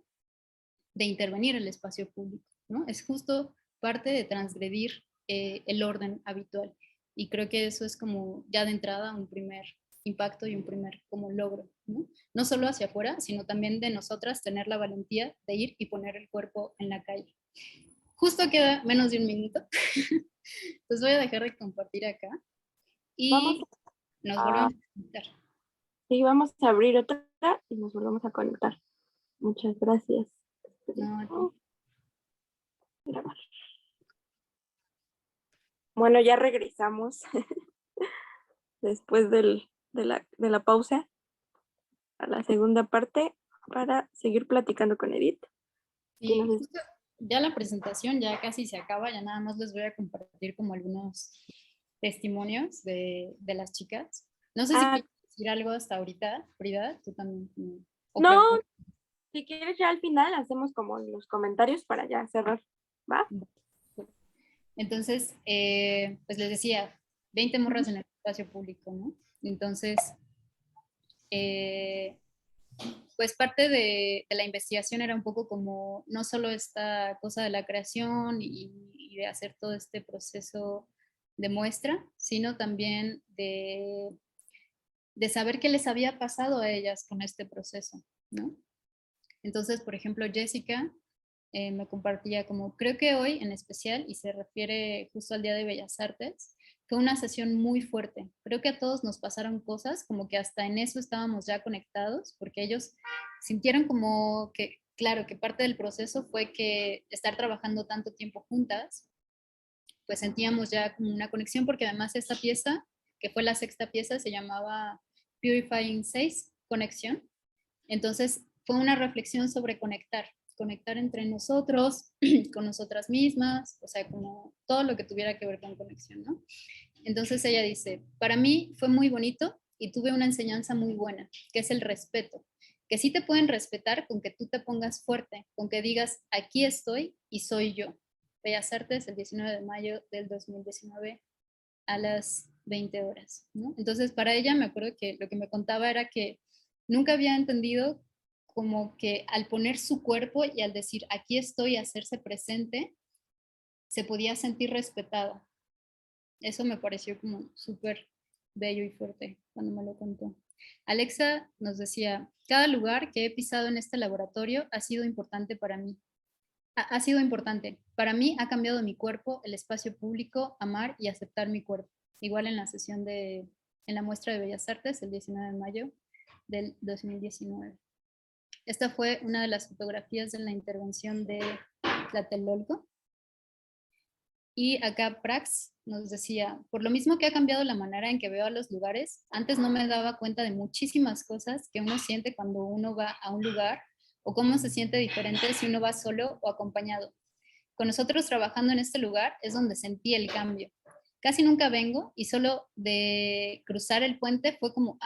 de intervenir el espacio público, ¿no? Es justo parte de transgredir el orden habitual. Y creo que eso es como ya de entrada un primer impacto y un primer como logro, ¿no? No solo hacia afuera, sino también de nosotras tener la valentía de ir y poner el cuerpo en la calle. Justo queda menos de un minuto. Entonces voy a dejar de compartir acá Vamos y nos a, volvemos a conectar. sí, vamos a abrir otra y nos volvemos a conectar. Muchas gracias. No, Grabar. Bueno, ya regresamos después de la pausa a la segunda parte para seguir platicando con Edith. y justo ya la presentación ya casi se acaba, ya nada más les voy a compartir como algunos testimonios de las chicas. No sé si Ah, quieres decir algo hasta ahorita, Frida, tú también. O no, preguntas. si quieres ya al final hacemos como los comentarios para ya cerrar, ¿va? Entonces, pues les decía, 20 morras en el espacio público, ¿no? Entonces, eh, pues parte de la investigación era un poco como no solo esta cosa de la creación y de hacer todo este proceso de muestra, sino también de saber qué les había pasado a ellas con este proceso, ¿no? Entonces, por ejemplo, Jessica me compartía como, creo que hoy en especial, y se refiere justo al Día de Bellas Artes, fue una sesión muy fuerte. Creo que a todos nos pasaron cosas, como que hasta en eso estábamos ya conectados, porque ellos sintieron como que, claro, que parte del proceso fue que estar trabajando tanto tiempo juntas, pues sentíamos ya como una conexión, porque además esta pieza, que fue la sexta pieza, se llamaba Purifying 6, Conexión. Entonces fue una reflexión sobre conectar entre nosotros, con nosotras mismas, o sea, como todo lo que tuviera que ver con conexión, ¿no? Entonces ella dice, para mí fue muy bonito y tuve una enseñanza muy buena, que es el respeto, que sí te pueden respetar con que tú te pongas fuerte, con que digas, aquí estoy y soy yo. Bellas Artes, el 19 de mayo del 2019 a las 20 horas, ¿no? Entonces, para ella me acuerdo que lo que me contaba era que nunca había entendido como que al poner su cuerpo y al decir, aquí estoy, hacerse presente, se podía sentir respetada. Eso me pareció como súper bello y fuerte cuando me lo contó. Alexa nos decía, cada lugar que he pisado en este laboratorio ha sido importante para mí. Ha sido importante. Para mí ha cambiado mi cuerpo, el espacio público, amar y aceptar mi cuerpo. Igual en la sesión en la muestra de Bellas Artes, el 19 de mayo del 2019. Esta fue una de las fotografías de la intervención de Tlatelolco. Y acá Prax nos decía, por lo mismo que ha cambiado la manera en que veo a los lugares, antes no me daba cuenta de muchísimas cosas que uno siente cuando uno va a un lugar o cómo se siente diferente si uno va solo o acompañado. Con nosotros trabajando en este lugar es donde sentí el cambio. Casi nunca vengo y solo de cruzar el puente fue como,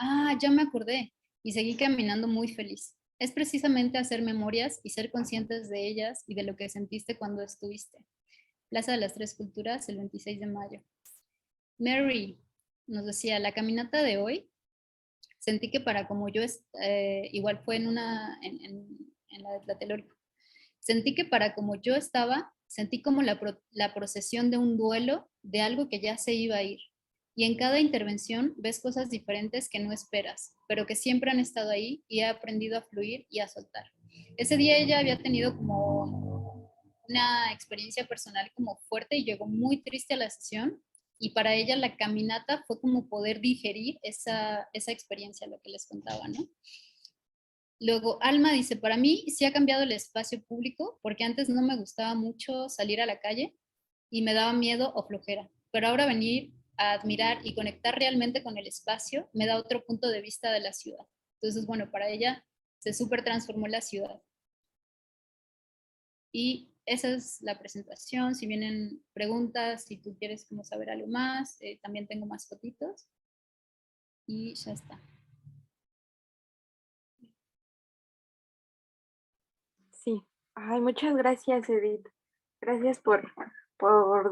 ya me acordé, y seguí caminando muy feliz. Es precisamente hacer memorias y ser conscientes de ellas y de lo que sentiste cuando estuviste. Plaza de las Tres Culturas, el 26 de mayo. Mary nos decía, la caminata de hoy, sentí que para como yo, igual fue en la de Tlatelolco, sentí que para como yo estaba, sentí como la procesión de un duelo de algo que ya se iba a ir. Y en cada intervención ves cosas diferentes que no esperas, pero que siempre han estado ahí y he aprendido a fluir y a soltar. Ese día ella había tenido como una experiencia personal como fuerte y llegó muy triste a la sesión, y para ella la caminata fue como poder digerir esa experiencia, lo que les contaba, ¿no? Luego, Alma dice, para mí sí ha cambiado el espacio público, porque antes no me gustaba mucho salir a la calle y me daba miedo o flojera, pero ahora venir a admirar y conectar realmente con el espacio me da otro punto de vista de la ciudad. Entonces, bueno, para ella se súper transformó la ciudad. Y esa es la presentación. Si vienen preguntas, si tú quieres como saber algo más, también tengo más fotitos. Y ya está. Sí. Ay, muchas gracias, Edith. Gracias por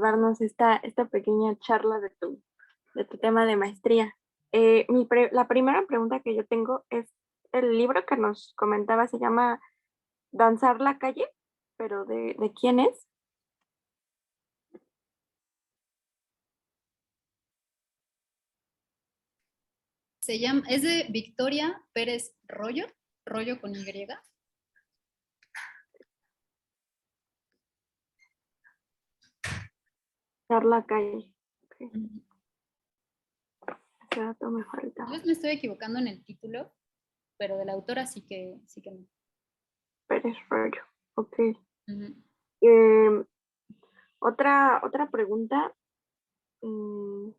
darnos esta pequeña charla de tu tema de maestría. La primera pregunta que yo tengo es, el libro que nos comentaba se llama Danzar la calle, pero ¿de quién es? Es de Victoria Pérez Rollo, Rollo con Y. Danzar la calle. Ok, Ujú. ese dato me falta. Tal vez me estoy equivocando en el título, pero de la autora sí que no. Pérez Rollo. Ok. Ujú. Eh, otra pregunta. mm,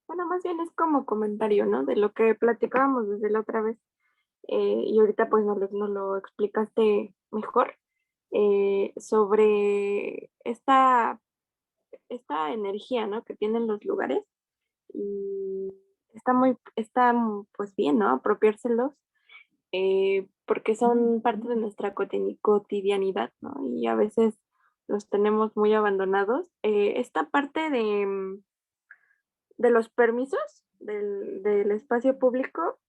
Bueno, más bien es como comentario, ¿no? De lo que platicábamos desde la otra vez. Y ahorita pues nos lo explicaste mejor. Sobre esta energía, ¿no? Que tienen los lugares. Y está pues bien, ¿no? Apropiárselos. Porque son parte de nuestra cotidianidad, ¿no? Y a veces los tenemos muy abandonados. Esta parte de los permisos del espacio público,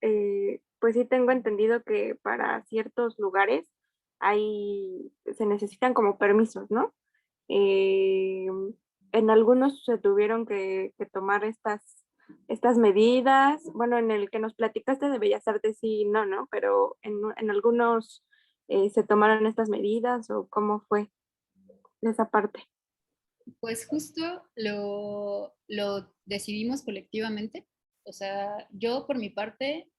pues sí tengo entendido que para ciertos lugares se necesitan como permisos, ¿no? Eh, en algunos se tuvieron que tomar estas medidas. Bueno, en el que nos platicaste de Bellas Artes sí, no, ¿no? Pero en algunos se tomaron estas medidas o cómo fue esa parte. Pues justo lo decidimos colectivamente. O sea, yo por mi parte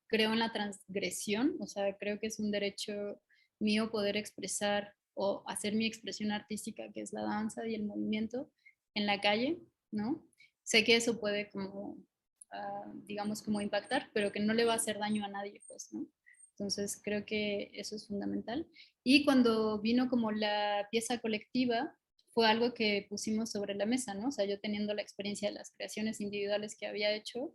creo en la transgresión, o sea, creo que es un derecho mío poder expresar o hacer mi expresión artística, que es la danza y el movimiento, en la calle, ¿no? Sé que eso puede como, digamos, como impactar, pero que no le va a hacer daño a nadie, pues, ¿no? Entonces creo que eso es fundamental. Y cuando vino como la pieza colectiva, fue algo que pusimos sobre la mesa, ¿no? O sea, yo teniendo la experiencia de las creaciones individuales que había hecho,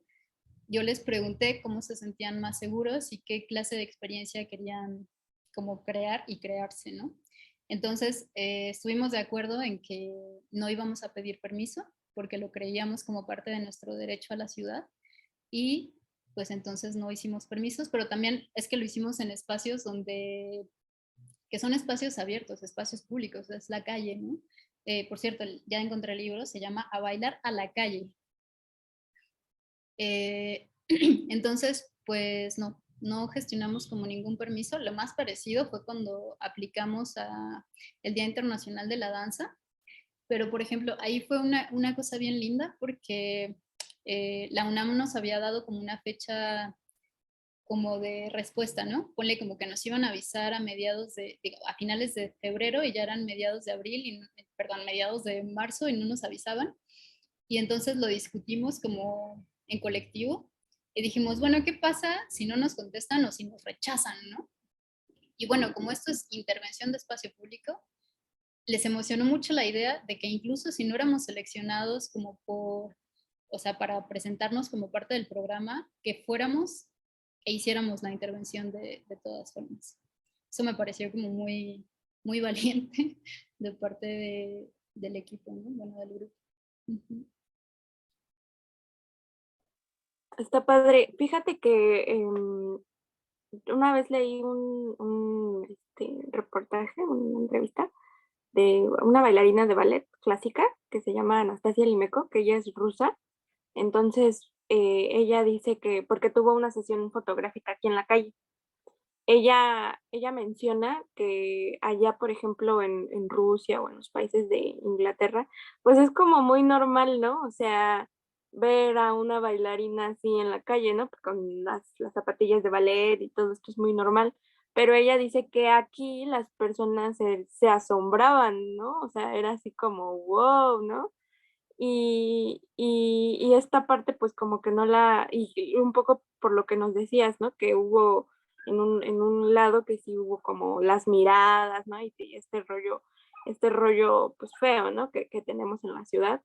yo les pregunté cómo se sentían más seguros y qué clase de experiencia querían como crear y crearse, ¿no? Entonces, estuvimos de acuerdo en que no íbamos a pedir permiso porque lo creíamos como parte de nuestro derecho a la ciudad, y pues entonces no hicimos permisos, pero también es que lo hicimos en espacios que son espacios abiertos, espacios públicos, es la calle, ¿no? Por cierto, ya encontré el libro, se llama A bailar a la calle. Entonces, pues no gestionamos como ningún permiso. Lo más parecido fue cuando aplicamos a el Día Internacional de la Danza, pero por ejemplo, ahí fue una cosa bien linda porque la UNAM nos había dado como una fecha como de respuesta, ¿no? Ponle como que nos iban a avisar a a finales de febrero y ya eran mediados de abril, perdón, mediados de marzo y no nos avisaban. Y entonces lo discutimos como en colectivo Y dijimos, bueno, ¿qué pasa si no nos contestan o si nos rechazan, ¿no? Y bueno, como esto es intervención de espacio público, les emocionó mucho la idea de que incluso si no éramos seleccionados como por, o sea, para presentarnos como parte del programa, que fuéramos e hiciéramos la intervención de todas formas. Eso me pareció como muy, muy valiente de parte del equipo, ¿no? Bueno, del grupo. Uh-huh. Está padre. Fíjate que una vez leí reportaje, una entrevista de una bailarina de ballet clásica que se llama Anastasia Limeco, que ella es rusa. Entonces, ella dice que, porque tuvo una sesión fotográfica aquí en la calle, ella menciona que allá, por ejemplo, en Rusia o en los países de Inglaterra, pues es como muy normal, ¿no? O sea, ver a una bailarina así en la calle, ¿no? Con las zapatillas de ballet y todo esto es muy normal. Pero ella dice que aquí las personas se asombraban, ¿no? O sea, era así como, wow, ¿no? Y esta parte pues como que no y un poco por lo que nos decías, ¿no? Que hubo en un lado que sí hubo como las miradas, ¿no? Y este rollo pues feo, ¿no? Que tenemos en la ciudad.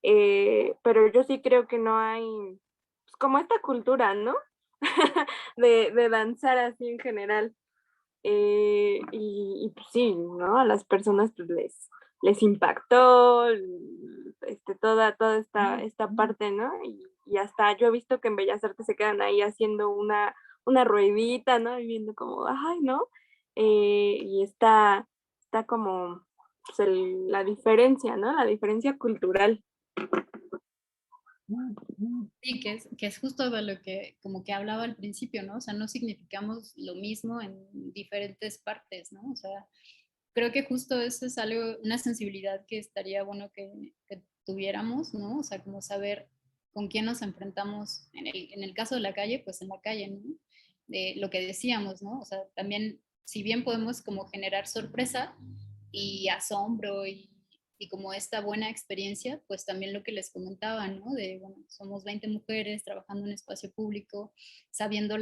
Pero yo sí creo que no hay pues, como esta cultura, ¿no? de danzar así en general. Pues sí, ¿no? A las personas pues les impactó toda esta parte, ¿no? Y hasta yo he visto que en Bellas Artes se quedan ahí haciendo una ruedita, ¿no? Y viendo como, ay, ¿no? Y está como pues, la diferencia, ¿no? La diferencia cultural. Sí, que es justo de lo que como que hablaba al principio, ¿no? O sea, no significamos lo mismo en diferentes partes, ¿no? O sea, creo que justo eso es algo, una sensibilidad que estaría bueno que tuviéramos, ¿no? O sea, como saber con quién nos enfrentamos en el caso de la calle, pues en la calle, ¿no? De lo que decíamos, ¿no? O sea, también, si bien podemos como generar sorpresa y asombro y como esta buena experiencia, pues también lo que les comentaba, ¿no? De, bueno, somos 20 mujeres trabajando en espacio público, sabiendo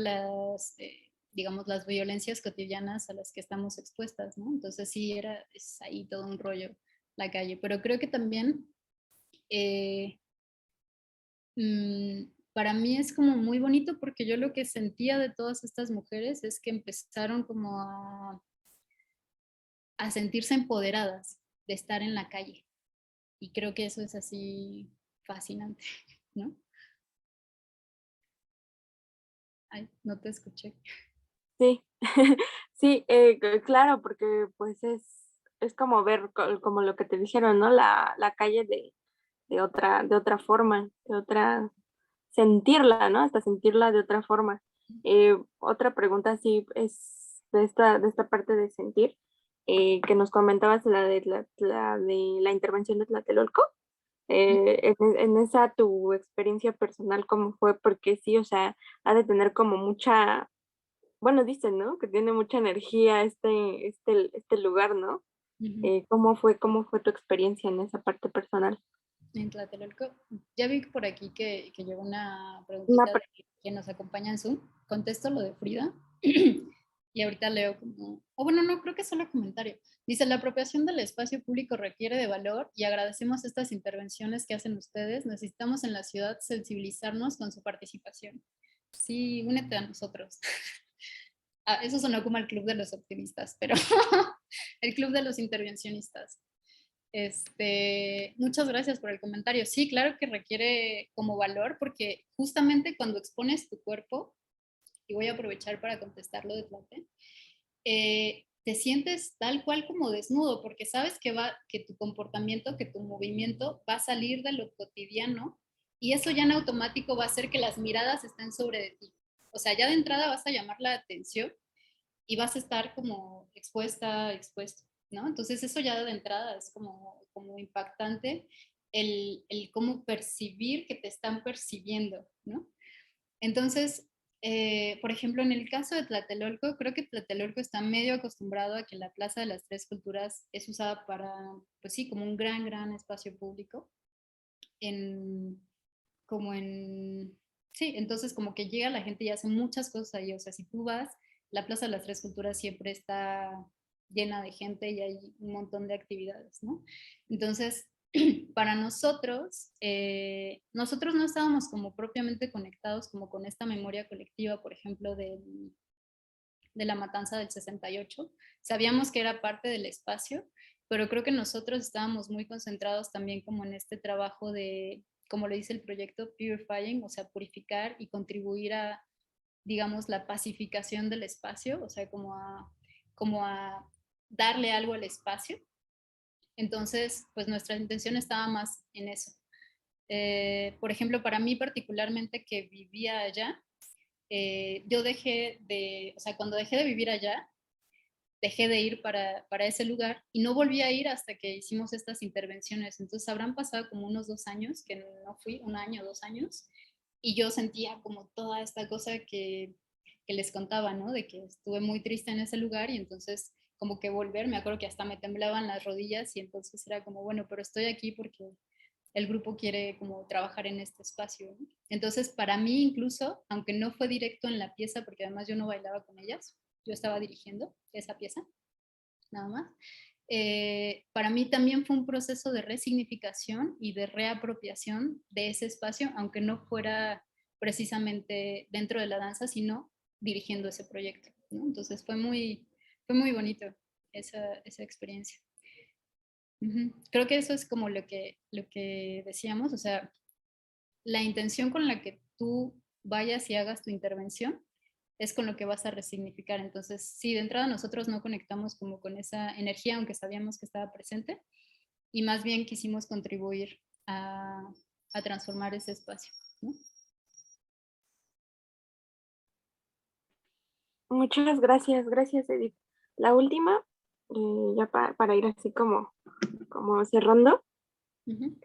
digamos, las violencias cotidianas a las que estamos expuestas, ¿no? Entonces sí, es ahí todo un rollo la calle, pero creo que también eh, para mí es como muy bonito porque yo lo que sentía de todas estas mujeres es que empezaron como a sentirse empoderadas de estar en la calle y creo que eso es así fascinante, ¿no? Ay, no te escuché. Sí, sí, claro, porque pues es como ver como lo que te dijeron, ¿no? La calle de otra forma, de otra, sentirla, ¿no? Hasta sentirla de otra forma. Otra pregunta sí es de esta parte de sentir, que nos comentabas la de la intervención de Tlatelolco. En esa tu experiencia personal, ¿cómo fue? Porque sí, o sea, ha de tener como mucha, bueno, dicen, ¿no? Que tiene mucha energía este lugar, ¿no? Ujú. Cómo fue tu experiencia en esa parte personal? En Tlatelolco. Ya vi por aquí que llegó una Una preguntita de quien nos acompaña en Zoom. Contesto lo de Frida. Y ahorita leo como, o bueno, no, creo que es solo comentario. Dice, la apropiación del espacio público requiere de valor y agradecemos estas intervenciones que hacen ustedes. Necesitamos en la ciudad sensibilizarnos con su participación. Sí, únete a nosotros. Ah, eso sonó como el club de los optimistas, pero el club de los intervencionistas. Muchas gracias por el comentario. Sí, claro que requiere como valor porque justamente cuando expones tu cuerpo, y voy a aprovechar para contestarlo de Tlate, te sientes tal cual como desnudo porque sabes que tu comportamiento, que tu movimiento va a salir de lo cotidiano y eso ya en automático va a hacer que las miradas estén sobre de ti. O sea, ya de entrada vas a llamar la atención y vas a estar como expuesto, ¿no? Entonces eso ya de entrada es como impactante el cómo percibir que te están percibiendo, ¿no? Entonces, por ejemplo, en el caso de Tlatelolco, creo que Tlatelolco está medio acostumbrado a que la Plaza de las Tres Culturas es usada para, pues sí, como un gran espacio público, en, como en Sí, entonces como que llega la gente y hace muchas cosas ahí. O sea, si tú vas, la Plaza de las Tres Culturas siempre está llena de gente y hay un montón de actividades, ¿no? Entonces, para nosotros, nosotros no estábamos como propiamente conectados como con esta memoria colectiva, por ejemplo, de la matanza del 68. Sabíamos que era parte del espacio, pero creo que nosotros estábamos muy concentrados también como en este trabajo de, como le dice el proyecto, purifying, o sea, purificar y contribuir a, digamos, la pacificación del espacio, o sea, como a darle algo al espacio. Entonces, pues nuestra intención estaba más en eso. Por ejemplo, para mí particularmente que vivía allá, yo dejé de, o sea, cuando dejé de vivir allá, dejé de ir para ese lugar y no volví a ir hasta que hicimos estas intervenciones. Entonces habrán pasado como unos 2 años que no fui, 1 año, 2 años, y yo sentía como toda esta cosa que les contaba, ¿no? De que estuve muy triste en ese lugar y entonces como que volver, me acuerdo que hasta me temblaban las rodillas y entonces era como, bueno, pero estoy aquí porque el grupo quiere como trabajar en este espacio, ¿no? Entonces, para mí incluso, aunque no fue directo en la pieza, porque además yo no bailaba con ellas, yo estaba dirigiendo esa pieza, nada más. Para mí también fue un proceso de resignificación y de reapropiación de ese espacio, aunque no fuera precisamente dentro de la danza, sino dirigiendo ese proyecto, ¿no? Entonces fue muy bonito esa experiencia. Creo que eso es como lo que decíamos, o sea, la intención con la que tú vayas y hagas tu intervención es con lo que vas a resignificar. Entonces, sí, de entrada nosotros no conectamos como con esa energía, aunque sabíamos que estaba presente, y más bien quisimos contribuir a transformar ese espacio, ¿no? Muchas gracias Edith. La última, ya para ir así como cerrando, Ujú.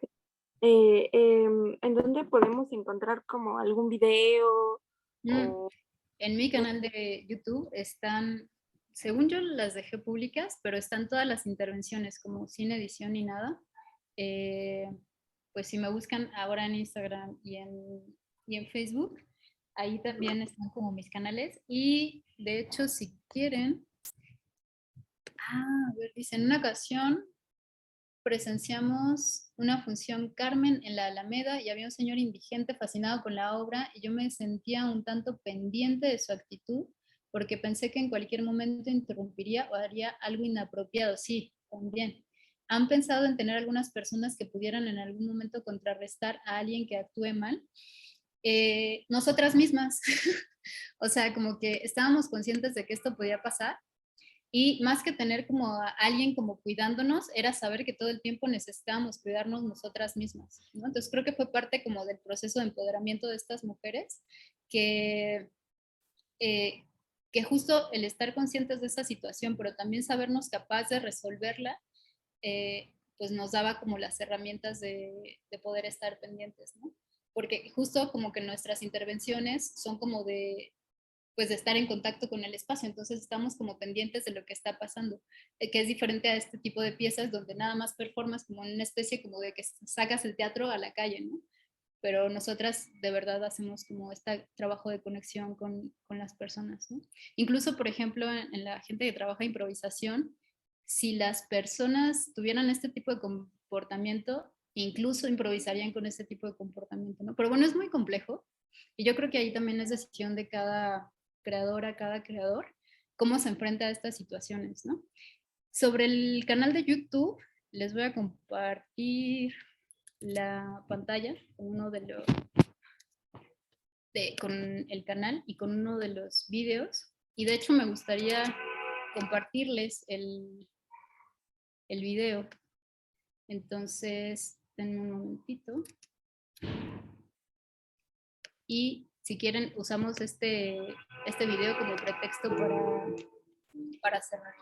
¿en dónde podemos encontrar como algún video Mm, o En mi no? canal de YouTube están, según yo las dejé públicas, pero están todas las intervenciones como sin edición ni nada. Eh, pues si me buscan ahora en Instagram y en Facebook, ahí también están como mis canales. Y de hecho, si quieren, a ver, dice, en una ocasión presenciamos una función Carmen en la Alameda y había un señor indigente fascinado con la obra y yo me sentía un tanto pendiente de su actitud porque pensé que en cualquier momento interrumpiría o haría algo inapropiado. Sí, también. ¿Han pensado en tener algunas personas que pudieran en algún momento contrarrestar a alguien que actúe mal? Nosotras mismas. O sea, como que estábamos conscientes de que esto podía pasar y más que tener como a alguien como cuidándonos, era saber que todo el tiempo necesitábamos cuidarnos nosotras mismas, ¿no? Entonces creo que fue parte como del proceso de empoderamiento de estas mujeres, que, eh, que justo el estar conscientes de esa situación, pero también sabernos capaz de resolverla, pues nos daba como las herramientas de poder estar pendientes, ¿no? Porque justo como que nuestras intervenciones son como pues de estar en contacto con el espacio, entonces estamos como pendientes de lo que está pasando, que es diferente a este tipo de piezas donde nada más performas como en una especie como de que sacas el teatro a la calle, ¿no? Pero nosotras de verdad hacemos como este trabajo de conexión con las personas, ¿no? Incluso, por ejemplo, en la gente que trabaja improvisación, si las personas tuvieran este tipo de comportamiento, incluso improvisarían con este tipo de comportamiento, ¿no? Pero bueno, es muy complejo y yo creo que ahí también es decisión de cada creadora, cada creador, cómo se enfrenta a estas situaciones, ¿no? Sobre el canal de YouTube, les voy a compartir la pantalla con uno con el canal y con uno de los videos. Y de hecho me gustaría compartirles el video. Entonces, denme un momentito. Y si quieren, usamos este video como pretexto para cerrar.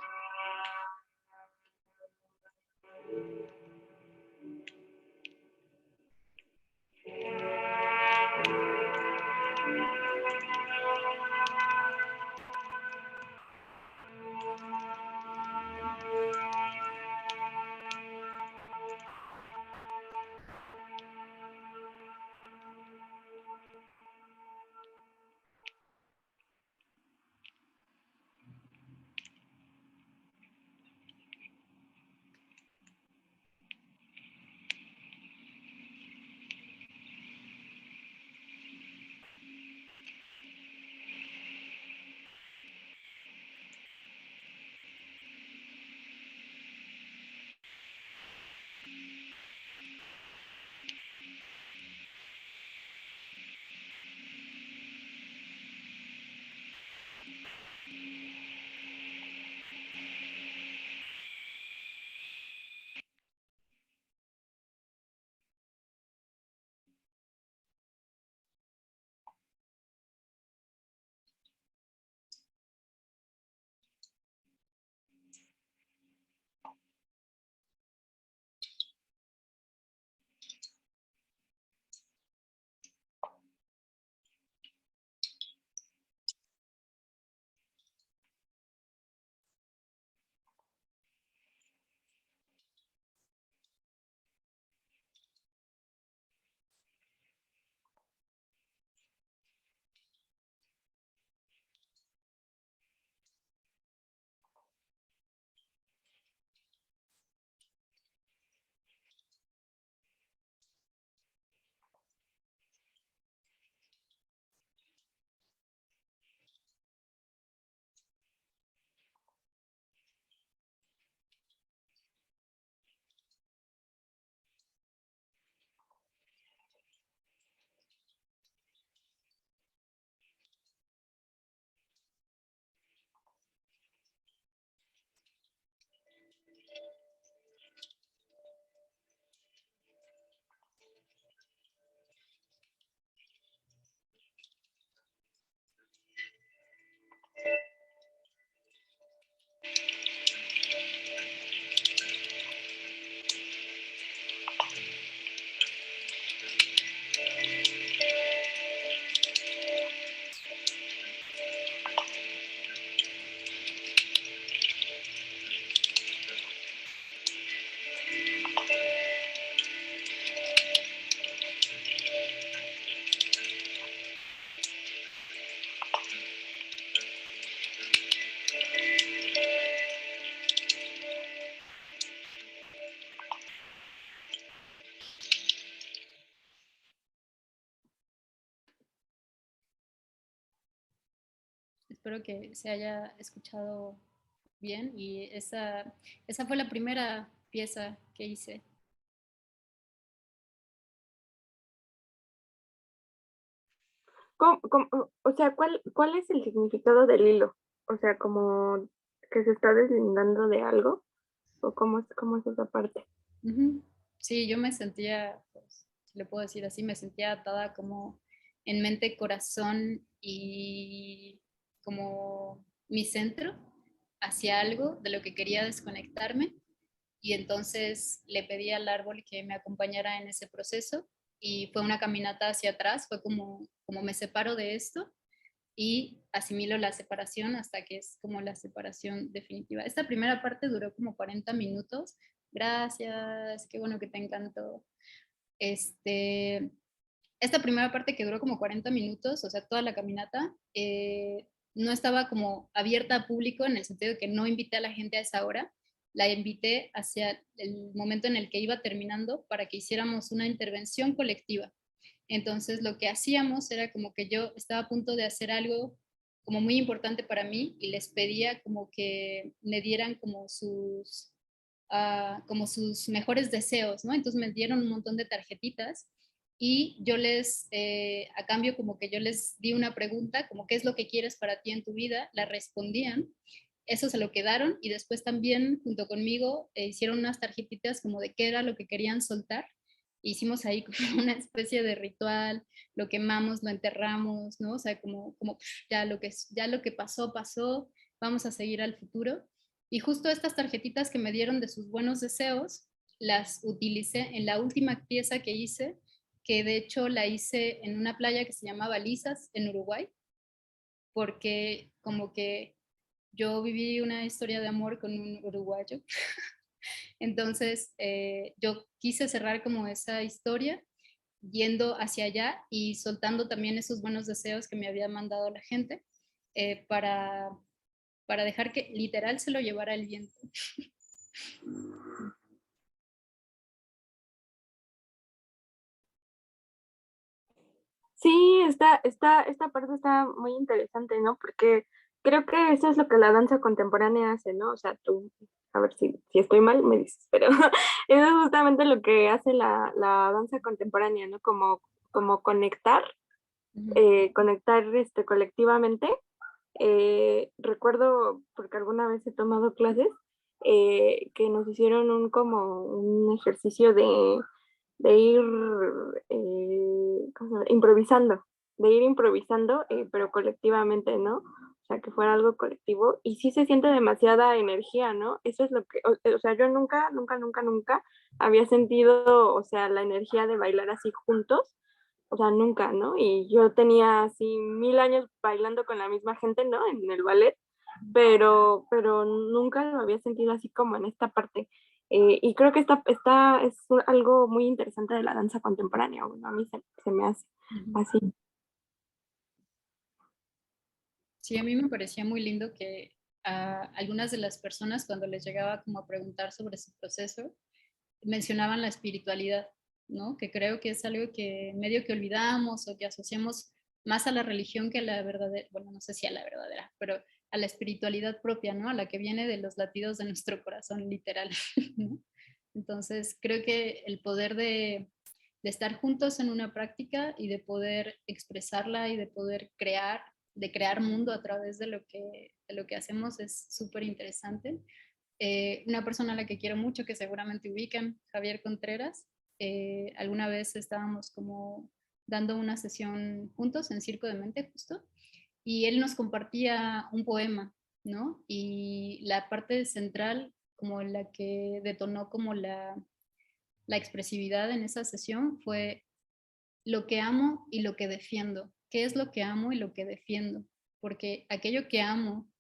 Espero que se haya escuchado bien y esa fue la primera pieza que hice. O sea, ¿cuál es el significado del hilo? O sea, como que se está deslindando de algo, o cómo es esa parte. Ujú. Sí, yo me sentía, pues, si le puedo decir así, me sentía atada como en mente, corazón y como mi centro hacia algo de lo que quería desconectarme. Y entonces le pedí al árbol que me acompañara en ese proceso y fue una caminata hacia atrás, fue como me separo de esto y asimilo la separación hasta que es como la separación definitiva. Esta primera parte duró como 40 minutos. Gracias, qué bueno que te encantó. Este, esta primera parte que duró como 40 minutos, o sea, toda la caminata, no estaba como abierta a público en el sentido de que no invité a la gente a esa hora, la invité hacia el momento en el que iba terminando para que hiciéramos una intervención colectiva. Entonces lo que hacíamos era como que yo estaba a punto de hacer algo como muy importante para mí y les pedía como que me dieran como sus mejores deseos, ¿no? Entonces me dieron un montón de tarjetitas y yo a cambio como que yo les di una pregunta, como qué es lo que quieres para ti en tu vida, la respondían, eso se lo quedaron y después también junto conmigo hicieron unas tarjetitas como de qué era lo que querían soltar. Hicimos ahí como una especie de ritual, lo quemamos, lo enterramos, ¿no? O sea, como ya lo que pasó, pasó, vamos a seguir al futuro. Y justo estas tarjetitas que me dieron de sus buenos deseos, las utilicé en la última pieza que hice, que de hecho la hice en una playa que se llama Balizas, en Uruguay, porque como que yo viví una historia de amor con un uruguayo. Entonces yo quise cerrar como esa historia yendo hacia allá y soltando también esos buenos deseos que me había mandado la gente eh, para, para dejar que literal se lo llevara el viento. Sí, esta parte está muy interesante, ¿no? Porque creo que eso es lo que la danza contemporánea hace, ¿no? O sea, tú, a ver si estoy mal, me dices, pero eso es justamente lo que hace la danza contemporánea, ¿no? Como conectar colectivamente. Recuerdo, porque alguna vez he tomado clases, que nos hicieron como un ejercicio de ir ¿cómo se llama? Improvisando, pero colectivamente, ¿no? O sea, que fuera algo colectivo. Y sí se siente demasiada energía, ¿no? Eso es lo que, o sea, yo nunca había sentido, o sea, la energía de bailar así juntos. O sea, nunca, ¿no? Y yo tenía así 1000 años bailando con la misma gente, ¿no? En el ballet, pero nunca lo había sentido así como en esta parte. Y creo que algo muy interesante de la danza contemporánea. Bueno, a mí se me hace así. Sí, a mí me parecía muy lindo que a algunas de las personas cuando les llegaba como a preguntar sobre su proceso, mencionaban la espiritualidad, ¿no? Que creo que es algo que medio que olvidamos o que asociamos más a la religión que a la verdadera, bueno, no sé si a la verdadera, pero a la espiritualidad propia, ¿no? A la que viene de los latidos de nuestro corazón, literal, ¿no? Entonces, creo que el poder de estar juntos en una práctica y de poder expresarla y de poder de crear mundo a través de lo que hacemos es súper interesante. Una persona a la que quiero mucho, que seguramente ubican, Javier Contreras, alguna vez estábamos como dando una sesión juntos en Circo de Mente justo, y él nos compartía un poema, ¿no? Y la parte central, como la que detonó como la expresividad en esa sesión fue lo que amo y lo que defiendo. ¿Qué es lo que amo y lo que defiendo? Porque aquello que amo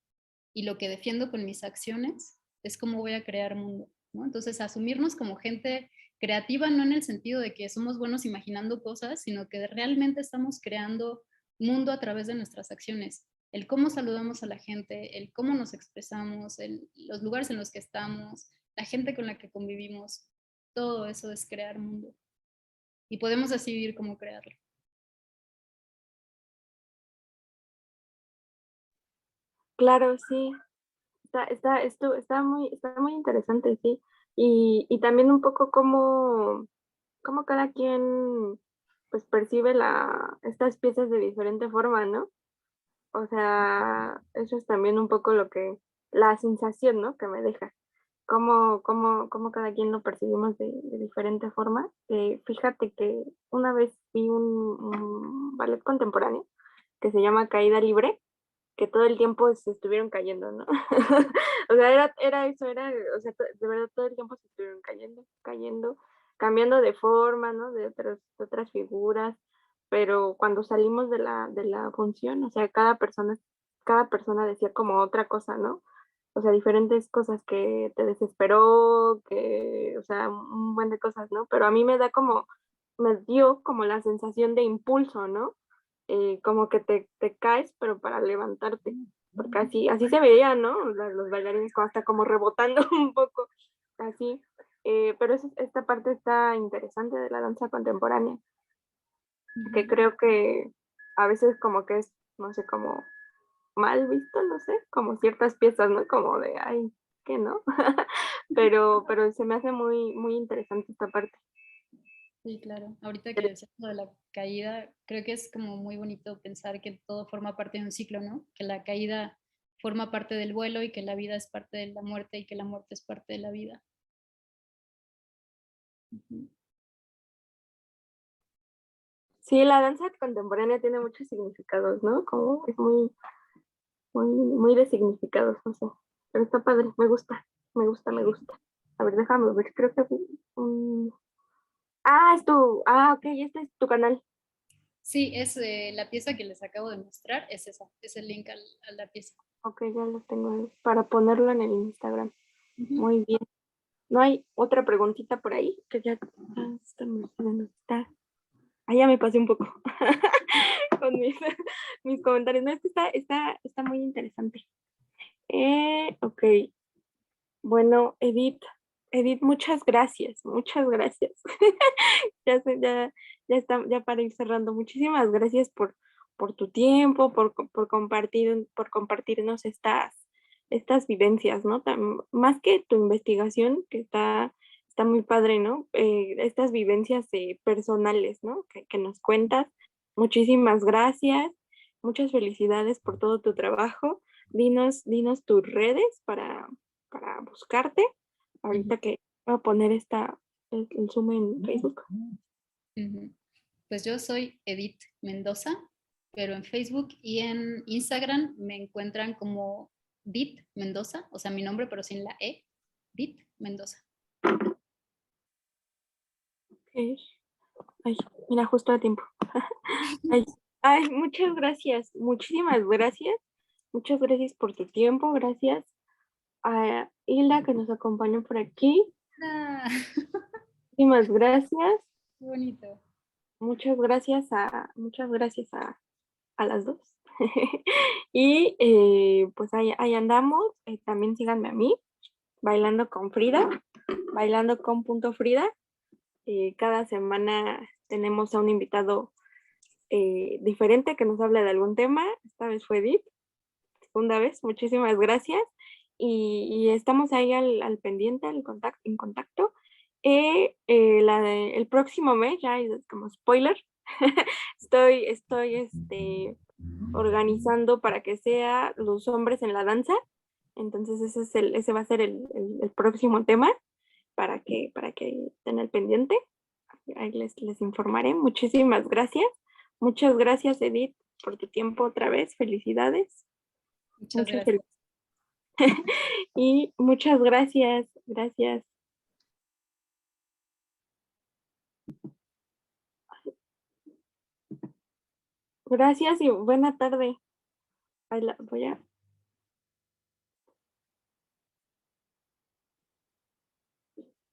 y lo que defiendo con mis acciones es cómo voy a crear mundo, ¿no? Entonces, asumirnos como gente creativa no en el sentido de que somos buenos imaginando cosas, sino que realmente estamos creando mundo a través de nuestras acciones. El cómo saludamos a la gente, el cómo nos expresamos, los lugares en los que estamos, la gente con la que convivimos, todo eso es crear mundo. Y podemos decidir cómo crearlo. Claro, sí. Está muy interesante, sí. Y también un poco cómo cada quien pues percibe estas piezas de diferente forma, ¿no? O sea, eso es también un poco la sensación, ¿no? Que me deja. Cómo cada quien lo percibimos de diferente forma. Fíjate que una vez vi un ballet contemporáneo que se llama Caída Libre, que todo el tiempo se estuvieron cayendo, ¿no? O sea, era eso, o sea, de verdad todo el tiempo se estuvieron cayendo, cambiando de forma, ¿no? De otras figuras, pero cuando salimos de la función, o sea, cada persona decía como otra cosa, ¿no? O sea, diferentes cosas que te desesperó, o sea, un buen de cosas, ¿no? Pero a mí me dio como la sensación de impulso, ¿no? Como que te caes, pero para levantarte, porque así se veía, ¿no? Los bailarines hasta como rebotando un poco, así. Pero esta parte está interesante de la danza contemporánea, que creo que a veces como que es, no sé, como mal visto, no sé, como ciertas piezas, ¿no? Como de, ay, ¿qué no? Pero se me hace muy interesante esta parte. Sí, claro. Ahorita que decías lo de la caída, creo que es como muy bonito pensar que todo forma parte de un ciclo, ¿no? Que la caída forma parte del vuelo y que la vida es parte de la muerte y que la muerte es parte de la vida. Ujú. Sí, la danza contemporánea tiene muchos significados, ¿no? Como es muy de significados, no sé. Pero está padre, me gusta. A ver, déjame ver, creo que... ok, este es tu canal. Sí, es la pieza que les acabo de mostrar, es esa, es el link a la pieza. Ok, ya lo tengo ahí, para ponerlo en el Instagram. Ujú. Muy bien. ¿No hay otra preguntita por ahí? Que ya está. Ah, ya me pasé un poco con mis comentarios. No, es que está muy interesante. Ok. Bueno, Edith, muchas gracias, muchas gracias. Ya, ya está, ya para ir cerrando. Muchísimas gracias por tu tiempo, por compartirnos estas vivencias, ¿no? Más que tu investigación, que está muy padre, ¿no? Estas vivencias personales, ¿no? Que nos cuentas. Muchísimas gracias. Muchas felicidades por todo tu trabajo. Dinos tus redes para buscarte. Ujú. Ahorita que voy a poner el Zoom en Facebook. Ujú. Pues yo soy Edith Mendoza, pero en Facebook y en Instagram me encuentran como Dit Mendoza, o sea, mi nombre, pero sin la E, Dit Mendoza. Ok. Ay, mira, justo a tiempo. Ay, ay, muchas gracias, muchísimas gracias. Muchas gracias por tu tiempo. Gracias a Hilda que nos acompañó por aquí. Ah, Muchísimas gracias. qué bonito. Muchas gracias a las dos. Y pues ahí andamos. También síganme a mí, bailando con Frida, bailando con punto Frida. Cada semana tenemos a un invitado diferente que nos habla de algún tema. Esta vez fue Edith, segunda vez. Muchísimas gracias. Y estamos ahí al pendiente, en contacto. El próximo mes, ya es como spoiler, estoy organizando para que sea los hombres en la danza. Entonces ese va a ser el próximo tema para que estén al pendiente. Ahí les informaré. Muchísimas gracias. Muchas gracias, Edith, por tu tiempo otra vez. Felicidades. Muchas Muchas gracias. felicidades. Y muchas gracias. Gracias. Gracias y buena tarde. Voy a